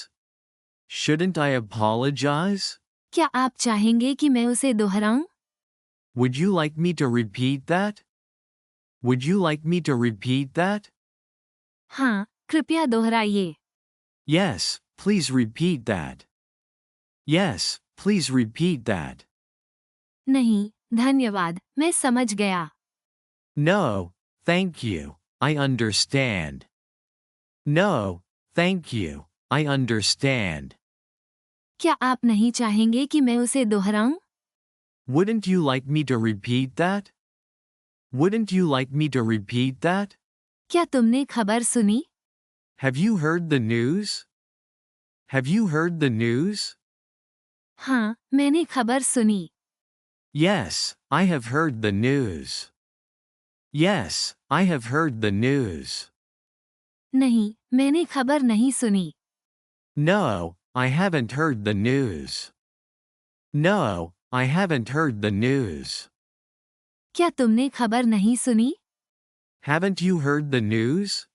[SPEAKER 1] Shouldn't I apologize?
[SPEAKER 2] क्या आप चाहेंगे कि मैं उसे दोहराऊं?
[SPEAKER 1] Would you like me to repeat that? Would you like me to repeat that?
[SPEAKER 2] हाँ, कृपया दोहराइए.
[SPEAKER 1] Yes, please repeat that. Yes, please repeat that.
[SPEAKER 2] नहीं, धन्यवाद, मैं समझ गया.
[SPEAKER 1] No, thank you, I understand. No, thank you, I understand.
[SPEAKER 2] क्या आप नहीं चाहेंगे कि मैं उसे दोहराऊं?
[SPEAKER 1] Wouldn't you like me to repeat that? Wouldn't you like me to repeat that?
[SPEAKER 2] क्या तुमने खबर सुनी?
[SPEAKER 1] Have you heard the news? Have you heard the news?
[SPEAKER 2] हाँ, मैंने खबर सुनी.
[SPEAKER 1] Yes, I have heard the news. Yes, I have heard the news.
[SPEAKER 2] नहीं, मैंने खबर नहीं सुनी.
[SPEAKER 1] No, I haven't heard the news. No, I haven't heard the news.
[SPEAKER 2] क्या तुमने खबर नहीं सुनी?
[SPEAKER 1] Haven't you heard the news?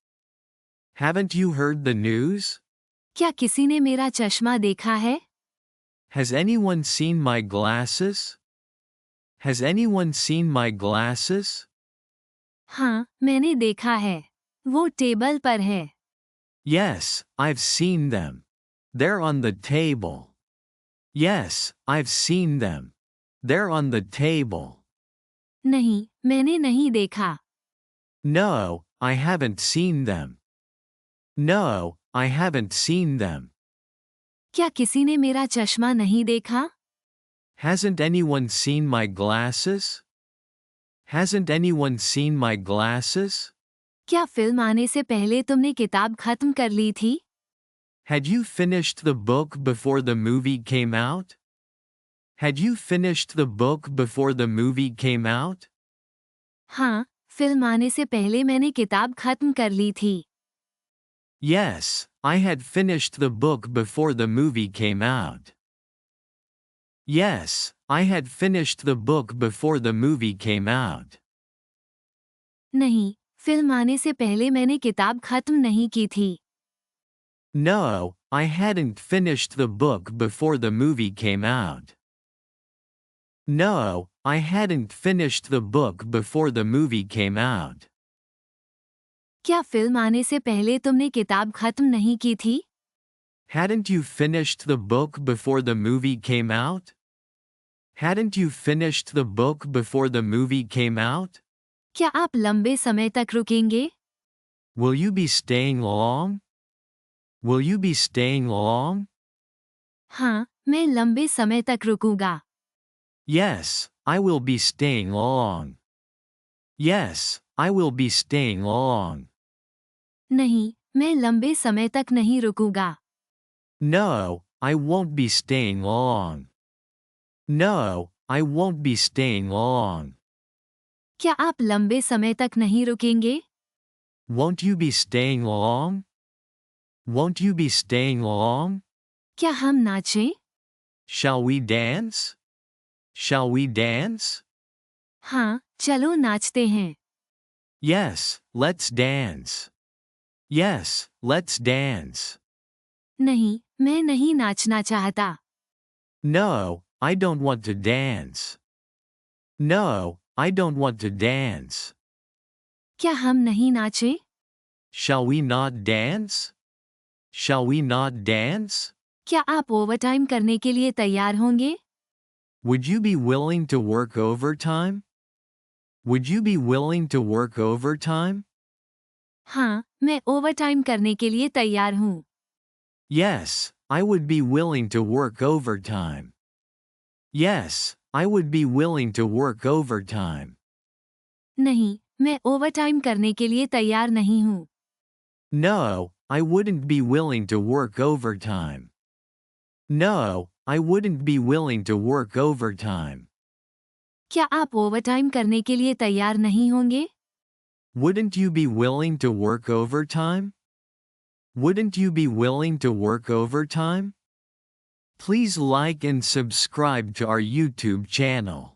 [SPEAKER 1] Haven't you heard the news?
[SPEAKER 2] क्या किसी ने मेरा चश्मा देखा है?
[SPEAKER 1] Has anyone seen my glasses? Has anyone seen my glasses?
[SPEAKER 2] हाँ, मैंने देखा है. वो टेबल पर है.
[SPEAKER 1] Yes, I've seen them. They're on the table. Yes, I've seen them. They're on the table.
[SPEAKER 2] नहीं, मैंने नहीं देखा.
[SPEAKER 1] No, I haven't seen them. No, I haven't seen them.
[SPEAKER 2] क्या किसी ने मेरा चश्मा नहीं देखा?
[SPEAKER 1] Hasn't anyone seen my glasses? Hasn't anyone seen my glasses?
[SPEAKER 2] क्या फिल्म आने से पहले तुमने किताब खत्म कर ली थी?
[SPEAKER 1] Had you finished the book before the movie came out? Had you finished the book before the movie came out?
[SPEAKER 2] हाँ, फिल्म आने से पहले मैंने किताब खत्म कर ली थी.
[SPEAKER 1] Yes, I had finished the book before the movie came out. Yes, I had finished the book before the movie came out.
[SPEAKER 2] नहीं, फिल्म आने से पहले मैंने किताब खत्म नहीं की थी.
[SPEAKER 1] No, I hadn't finished the book before the movie came out. No, I hadn't finished the book before the movie came out.
[SPEAKER 2] क्या फिल्म आने से पहले तुमने किताब खत्म नहीं की थी?
[SPEAKER 1] Hadn't you finished the book before the movie came out? Hadn't you finished the book before the movie came out?
[SPEAKER 2] क्या आप लंबे समय तक रुकेंगे?
[SPEAKER 1] Will you be staying long? Will you be staying long?
[SPEAKER 2] हाँ, मैं लंबे समय तक रुकूंगा.
[SPEAKER 1] Yes, I will be staying long. Yes, I will be staying long.
[SPEAKER 2] नहीं, मैं लंबे समय तक नहीं रुकूंगा.
[SPEAKER 1] No, I won't be staying long. No, I won't be staying long.
[SPEAKER 2] क्या आप लंबे समय तक नहीं रुकेंगे?
[SPEAKER 1] Won't you be staying long? Won't you be staying long?
[SPEAKER 2] क्या हम नाचें?
[SPEAKER 1] Shall we dance? Shall we dance?
[SPEAKER 2] हाँ, चलो नाचते हैं।
[SPEAKER 1] Yes, let's dance. Yes, let's dance.
[SPEAKER 2] नहीं, मैं नहीं नाचना चाहता।
[SPEAKER 1] No, I don't want to dance. No, I don't want to dance.
[SPEAKER 2] क्या हम नहीं नाचें?
[SPEAKER 1] Shall we not dance? Shall we not dance?
[SPEAKER 2] क्या आप ओवरटाइम करने के लिए तैयार होंगे?
[SPEAKER 1] Would you be willing to work overtime? Would you be willing to work overtime?
[SPEAKER 2] हाँ, मैं ओवरटाइम करने के लिए तैयार हूँ।
[SPEAKER 1] Yes, I would be willing to work overtime. Yes, I would be willing to work overtime.
[SPEAKER 2] नहीं, मैं overtime करने के लिए तैयार नहीं हूँ।
[SPEAKER 1] No, I wouldn't be willing to work overtime. No, I wouldn't be willing to work overtime.
[SPEAKER 2] क्या आप ओवरटाइम करने के लिए तैयार नहीं होंगे?
[SPEAKER 1] Wouldn't you be willing to work overtime? Wouldn't you be willing to work overtime? Please like and subscribe to our YouTube channel.